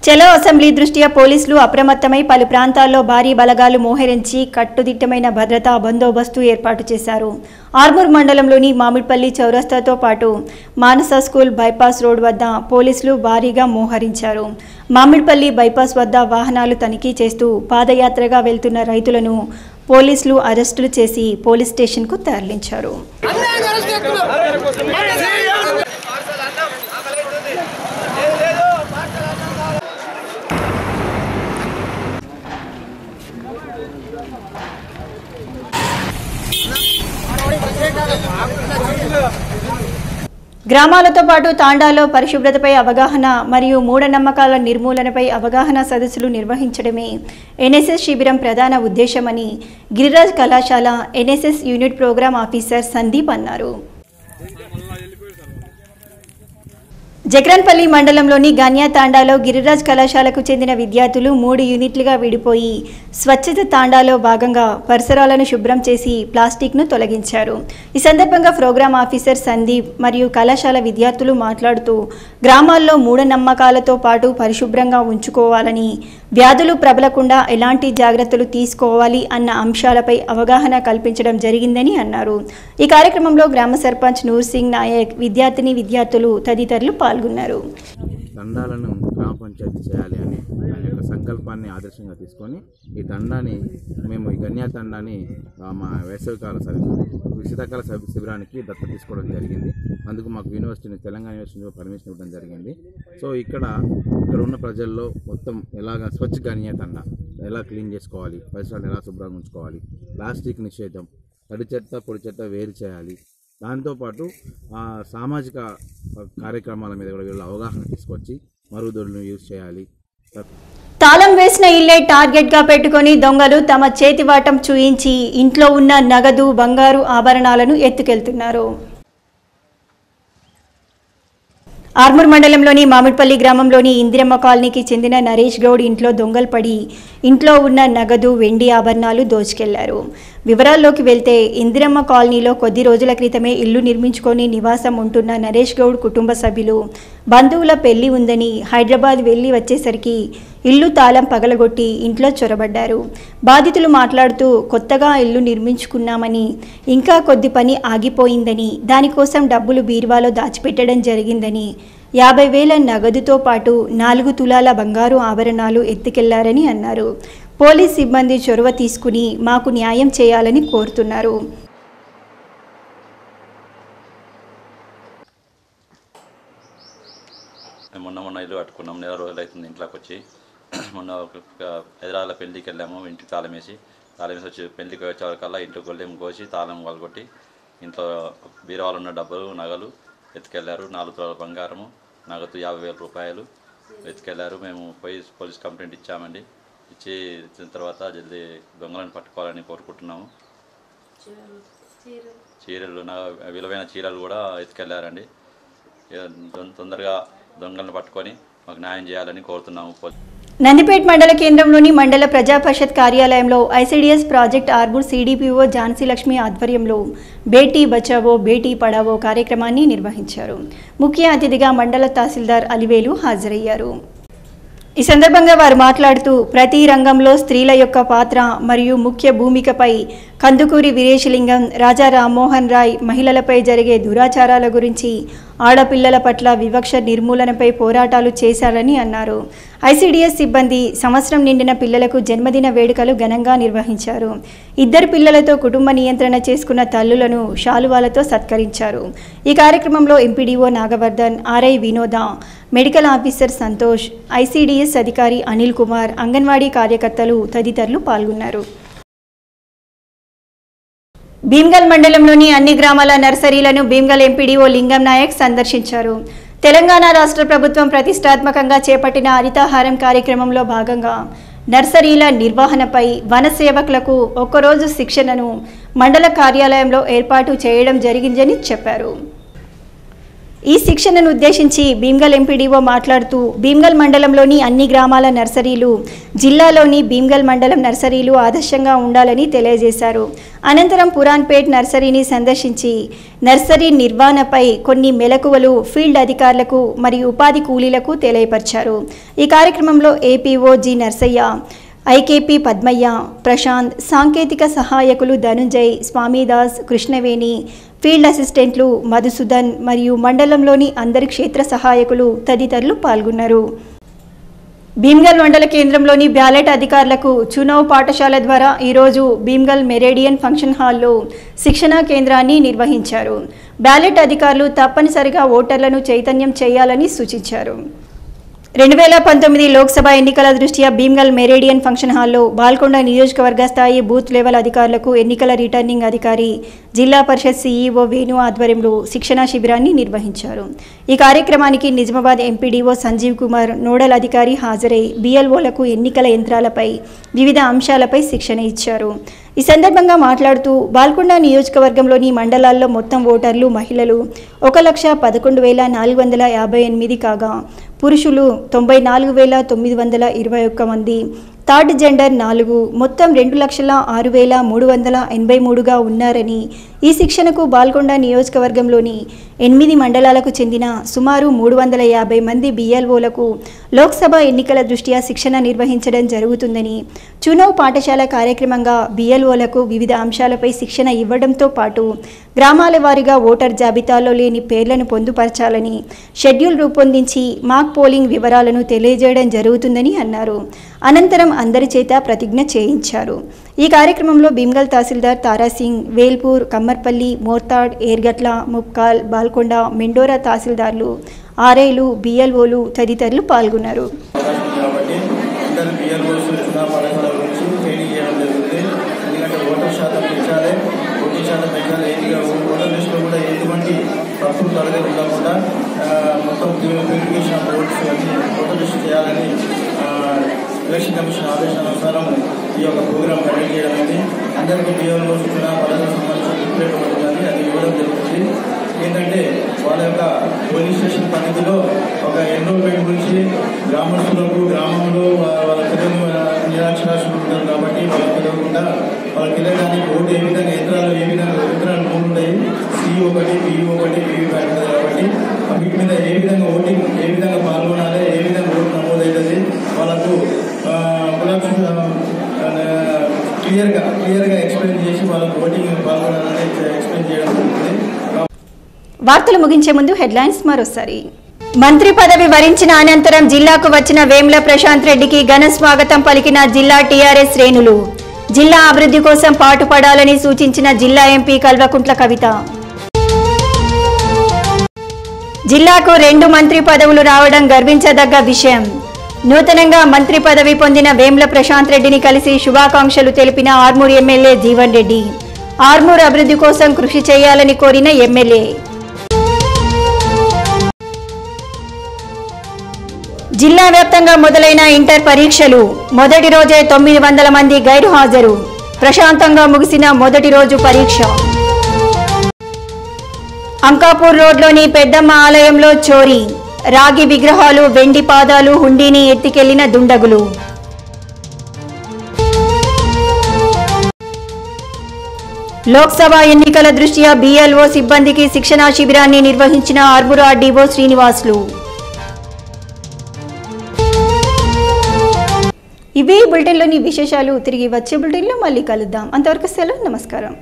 చలో అసెంబ్లీ దృష్ట్యా పోలీసులు అప్రమత్తమై పలు ప్రాంతాల్లో భారీ బలగాలు మోహరించి కట్టుదిట్టమైన భద్రతా బందోబస్తు ఏర్పాటు చేశారు. ఆర్మూర్ మండలంలోని మామిడిపల్లి చౌరస్తాతో పాటు మానస స్కూల్ బైపాస్ రోడ్ వద్ద పోలీసులు భారీగా మోహరించారు. మామిడిపల్లి బైపాస్ వద్ద వాహనాలు తనిఖీ చేస్తూ పాదయాత్రగా వెళ్తున్న రైతులను పోలీసులు అరెస్టులు చేసి పోలీస్ స్టేషన్కు తరలించారు. గ్రామాలతో పాటు తాండాలో పరిశుభ్రతపై అవగాహన మరియు మూఢనమ్మకాల నిర్మూలనపై అవగాహన సదస్సులు నిర్వహించడమే ఎన్ఎస్ఎస్ శిబిరం ప్రధాన ఉద్దేశమని గిరిరాజ్ కళాశాల NSS unit programme officer Sandeep అన్నారు. జగ్రన్పల్లి మండలంలోని గన్యా తాండాలో గిరిరాజ్ కళాశాలకు చెందిన విద్యార్థులు 3 యూనిట్లుగా విడిపోయి స్వచ్ఛత తాండాలో భాగంగా పరిసరాలను శుభ్రం చేసి ప్లాస్టిక్ను తొలగించారు. ఈ సందర్భంగా ప్రోగ్రామ్ ఆఫీసర్ సందీప్ మరియు కళాశాల విద్యార్థులు మాట్లాడుతూ, గ్రామాల్లో మూఢనమ్మకాలతో పాటు పరిశుభ్రంగా ఉంచుకోవాలని, వ్యాధులు ప్రబలకుండా ఎలాంటి జాగ్రత్తలు తీసుకోవాలి అన్న అంశాలపై అవగాహన కల్పించడం జరిగిందని అన్నారు. ఈ కార్యక్రమంలో గ్రామ సర్పంచ్ నూర్ సింగ్ నాయక్, విద్యార్థులు తదితరులు పాల్గొన్నారు. తండాలను గ్రామ పంచాయతీ చేయాలి అని ఆయన యొక్క సంకల్పాన్ని ఆదర్శంగా తీసుకొని ఈ తండాని మేము ఈ గన్యా తండాని మా వేసవికాల శీతాకాల శిబిరానికి దత్తత తీసుకోవడం జరిగింది. అందుకు మాకు తెలంగాణ యూనివర్సిటీ పర్మిషన్ ఇవ్వడం జరిగింది. సో ఇక్కడ ఉన్న ప్రజల్లో మొత్తం ఎలాగ స్వచ్ఛ గన్యా తండా ఎలా క్లీన్ చేసుకోవాలి, పరిసరాలను ఎలా శుభ్రంగా ఉంచుకోవాలి, ప్లాస్టిక్ నిషేధం, తడి చెత్త పొడి చెత్త వేరు చేయాలి. దాంతోపాటు సామాజిక కార్యక్రమాల మీద కూడా వీళ్ళు అవగాహన తీసుకొచ్చి మరుగుదొడ్లను యూజ్ చేయాలి. తాళం వేసిన ఇల్లే టార్గెట్గా పెట్టుకుని దొంగలు తమ చేతివాటం చూయించి ఇంట్లో ఉన్న నగదు బంగారు ఆభరణాలను ఎత్తుకెళ్తున్నారు. ఆర్మూర్ మండలంలోని మామిడిపల్లి గ్రామంలోని ఇందిరమ్మ కాలనీకి చెందిన నరేష్ గౌడ్ ఇంట్లో దొంగలు పడి ఇంట్లో ఉన్న నగదు వెండి ఆభరణాలు దోచుకెళ్లారు. వివరాల్లోకి వెళ్తే ఇందిరమ్మ కాలనీలో కొద్ది రోజుల క్రితమే ఇల్లు నిర్మించుకొని నివాసం ఉంటున్న నరేష్ గౌడ్ కుటుంబ సభ్యులు బంధువుల పెళ్లి ఉందని హైదరాబాద్ వెళ్లి వచ్చేసరికి ఇల్లు తాళం పగలగొట్టి ఇంట్లో చొరబడ్డారు. బాధితులు మాట్లాడుతూ కొత్తగా ఇల్లు నిర్మించుకున్నామని ఇంకా కొద్ది పని ఆగిపోయిందని దానికోసం డబ్బులు బీరువాలో దాచిపెట్టడం జరిగిందని 50,000 నగదుతో పాటు 4 తులాల బంగారు ఆభరణాలు ఎత్తుకెళ్లారని అన్నారు. పోలీస్ సిబ్బంది చొరవ తీసుకుని మాకు న్యాయం చేయాలని కోరుతున్నారు. మొన్న ఇల్లు కట్టుకున్నాం, నెల రోజులు అవుతుంది ఇంట్లోకి వచ్చి. మొన్న హైదరాబాద్లో పెళ్లికి వెళ్ళాము, ఇంటికి తాళం వేసి వచ్చి పెళ్లికి వచ్చేవరకల్లా ఇంట్లో గొల్లెం కోసి తాళం వలగొట్టి ఇంట్లో బీరువాలో ఉన్న డబ్బులు నగలు ఎత్తుకెళ్లారు. 4 తులాల బంగారము, నగదు 50,000 రూపాయలు ఎత్తుకెళ్లారు. మేము పోలీస్ కంప్లైంట్ ఇచ్చామండి. ఇచ్చిన తర్వాత జల్దీ దొంగలను పట్టుకోవాలని కోరుకుంటున్నాము. చీరలు విలువైన చీరలు కూడా ఎత్తుకెళ్లారండి. తొందరగా దొంగలను పట్టుకొని మాకు న్యాయం చేయాలని కోరుతున్నాము. నందిపేట మండల కేంద్రంలోని మండల ప్రజా పరిషత్ కార్యాలయంలో ICDS project Armoor CDPO Jhansi Lakshmi ఆధ్వర్యంలో బేటీ బచావో బేటీ పడావో కార్యక్రమాన్ని నిర్వహించారు. ముఖ్య అతిథిగా మండల తహసీల్దార్ అలివేలు హాజరయ్యారు. ఈ సందర్భంగా వారు మాట్లాడుతూ ప్రతి రంగంలో స్త్రీల యొక్క పాత్ర మరియు ముఖ్య భూమికపై కందుకూరి వీరేశలింగం, రాజా రామ్మోహన్ రాయ్ మహిళలపై జరిగే దురాచారాల గురించి, ఆడపిల్లల పట్ల వివక్ష నిర్మూలనపై పోరాటాలు చేశారని అన్నారు. ఐసిడిఎస్ సిబ్బంది సంవత్సరం నిండిన పిల్లలకు జన్మదిన వేడుకలు ఘనంగా నిర్వహించారు. 2 పిల్లలతో కుటుంబ నియంత్రణ చేసుకున్న తల్లులను శాలువాలతో సత్కరించారు. ఈ కార్యక్రమంలో ఎంపీడీఓ నాగవర్ధన్, ఆర్ఐ వినోద, మెడికల్ ఆఫీసర్ సంతోష్, ఐసిడిఎస్ అధికారి అనిల్ కుమార్, అంగన్వాడీ కార్యకర్తలు తదితరులు పాల్గొన్నారు. భీమ్గల్ మండలంలోని అన్ని గ్రామాల నర్సరీలను భీమ్గల్ ఎంపీడీఓ లింగం నాయక్ సందర్శించారు. తెలంగాణ రాష్ట్ర ప్రభుత్వం ప్రతిష్టాత్మకంగా చేపట్టిన హరితహారం కార్యక్రమంలో భాగంగా నర్సరీల నిర్వహణపై వన సేవకులకు ఒక్కరోజు శిక్షణను మండల కార్యాలయంలో ఏర్పాటు చేయడం జరిగిందని చెప్పారు. ఈ శిక్షణను ఉద్దేశించి భీమ్గల్ ఎంపీడీఓ మాట్లాడుతూ భీమ్గల్ మండలంలోని అన్ని గ్రామాల నర్సరీలు జిల్లాలోని భీమ్గల్ మండలం నర్సరీలు ఆదర్శంగా ఉండాలని తెలియజేశారు. అనంతరం పురాన్పేట్ నర్సరీని సందర్శించి నర్సరీ నిర్వహణపై కొన్ని మెలకువలు ఫీల్డ్ అధికారులకు మరియు ఉపాధి కూలీలకు తెలియపరిచారు. ఈ కార్యక్రమంలో APO G Narsaiah, IKP Padmaiah, Prashanth, సాంకేతిక సహాయకులు ధనుంజయ్, స్వామిదాస్, కృష్ణవేణి, ఫీల్డ్ అసిస్టెంట్లు మధుసూదన్ మరియు మండలంలోని అందరి క్షేత్ర సహాయకులు తదితరులు పాల్గొన్నారు. భీమ్గల్ మండల కేంద్రంలోని బ్యాలెట్ అధికారులకు చునావ్ పాఠశాల ద్వారా ఈరోజు భీమ్గల్ మెరేడియన్ ఫంక్షన్ హాల్లో శిక్షణా కేంద్రాన్ని నిర్వహించారు. బ్యాలెట్ అధికారులు తప్పనిసరిగా ఓటర్లను చైతన్యం చేయాలని సూచించారు. 2019 లోక్సభ ఎన్నికల దృష్ట్యా భీమ్గల్ మెరేడియన్ ఫంక్షన్ హాల్లో బాల్కొండ నియోజకవర్గ స్థాయి బూత్ లెవెల్ అధికారులకు ఎన్నికల రిటర్నింగ్ అధికారి, జిల్లా పరిషత్ సీఈఓ వేణు ఆధ్వర్యంలో శిక్షణా శిబిరాన్ని నిర్వహించారు. ఈ కార్యక్రమానికి నిజామాబాద్ ఎంపీడీఓ సంజీవ్ కుమార్, నోడల్ అధికారి హాజరై బిఎల్ఓలకు ఎన్నికల యంత్రాలపై వివిధ అంశాలపై శిక్షణ ఇచ్చారు. ఈ సందర్భంగా మాట్లాడుతూ బాల్కొండ నియోజకవర్గంలోని మండలాల్లో మొత్తం ఓటర్లు మహిళలు 1,11,458 కాగా పురుషులు 94,921 మంది, థర్డ్ జెండర్ 4, మొత్తం 2,06,383గా ఉన్నారని, ఈ శిక్షణకు బాల్కొండ నియోజకవర్గంలోని 8 మండలాలకు చెందిన సుమారు 350 మంది బిఎల్ఓలకు లోక్సభ ఎన్నికల దృష్ట్యా శిక్షణ నిర్వహించడం జరుగుతుందని, చునావ్ పాఠశాల కార్యక్రమంగా బిఎల్ఓలకు వివిధ అంశాలపై శిక్షణ ఇవ్వడంతో పాటు గ్రామాల వారీగా ఓటర్ జాబితాలో లేని పేర్లను పొందుపరచాలని షెడ్యూల్ రూపొందించి మాక్ పోలింగ్ వివరాలను తెలియజేయడం జరుగుతుందని అన్నారు. అనంతరం అందరి చేత ప్రతిజ్ఞ చేయించారు. ఈ కార్యక్రమంలో భీమ్గల్ తహసీల్దార్ తారాసింగ్, వేల్పూర్, కమ్మర్పల్లి, మోర్తాడ్, ఏర్గట్ల, ముప్కాల్, బాల్కొండ, మెండోరా తహసీల్దార్లు, ఆర్ఐలు, బిఎల్ఓలు తదితరులు పాల్గొన్నారు. ఓటర్ శాతం పెంచాలి, 1% పెంచాలి. ఓటర్ లిస్టులో కూడా ఎటువంటి తప్పులు తరగతి ఉండకుండా మొత్తం ప్యూరిఫికేషన్ ఆఫ్ ఓట్స్ అన్ని ఓటర్ లిస్ట్ చేయాలని ఎలక్షన్ కమిషన్ ఆదేశానుసారం ఈ యొక్క ప్రోగ్రాం కండక్ట్ చేయడం అయింది. అందరికీ బియ్యంలో సూచన పదవికి సంబంధించిన బుక్లెట్ ఒకటి ఉన్నది, అది ఇవ్వడం జరుగుతుంది. ఏంటంటే వాళ్ళ యొక్క పోలీస్ స్టేషన్ పరిధిలో ఒక ఎన్రోల్మెంట్ గురించి గ్రామస్తులకు గ్రామంలో వాళ్ళ పిల్లలు నిరాక్షరాస్యులు ఉంటారు కాబట్టి వాళ్ళకి తెలియకుండా వాళ్ళకి వెళ్ళడానికి ఓటు ఏ విధంగా యంత్రాలు 3 ఉంటాయి, C1, PU1, PV1 కాబట్టి వీటి మీద ఏ విధంగా ఓటింగ్ ఏ విధంగా పాల్గొనాలి, ఏ విధంగా ఓటు నమోదవుతుంది వాళ్ళకు క్లియర్గా ఎక్స్ప్లెయిన్ చేసి వాళ్ళకు ఓటింగ్ పాల్గొనాలని ఎక్స్ప్లెయిన్ చేయడం జరుగుతుంది. వార్తలు ముగించే ముందు హెడ్లైన్స్ మరోసారి. మంత్రి పదవి వరించిన అనంతరం జిల్లాకు వచ్చిన వేముల ప్రశాంత్ రెడ్డికి ఘన స్వాగతం పలికిన జిల్లా టీఆర్ఎస్ శ్రేణులు. జిల్లా అభివృద్ధి కోసం పాటుపడాలని సూచించిన జిల్లా ఎంపీ కల్వకుంట్ల కవిత. జిల్లాకు 2 మంత్రి పదవులు రావడం గర్వించదగ్గ విషయం. నూతనంగా మంత్రి పదవి పొందిన వేముల ప్రశాంత్ రెడ్డిని కలిసి శుభాకాంక్షలు తెలిపిన ఆర్మూర్ ఎమ్మెల్యే జీవన్ రెడ్డి. ఆర్మూర్ అభివృద్ధి కోసం కృషి చేయాలని కోరిన ఎమ్మెల్యే. జిల్లా వ్యాప్తంగా మొదలైన ఇంటర్ పరీక్షలు. మొదటి రోజే 900 మంది గైరు హాజరు. ప్రశాంతంగా ముగిసిన మొదటి రోజు పరీక్ష. అంకాపూర్ రోడ్లోని పెద్దమ్మ ఆలయంలో చోరీ. రాగి విగ్రహాలు, వెండి పాదాలు, హుండీని ఎత్తికెళ్లిన దుండగులు. లోక్సభ ఎన్నికల దృష్ట్యా BLO సిబ్బందికి శిక్షణా శిబిరాన్ని నిర్వహించిన ఆర్మూర్ RDO శ్రీనివాసులు. ఇవే బులెటిన్లోని విశేషాలు. తిరిగి వచ్చే బులెటిన్లో మళ్ళీ కలుద్దాం. అంతవరకు సెలవు. నమస్కారం.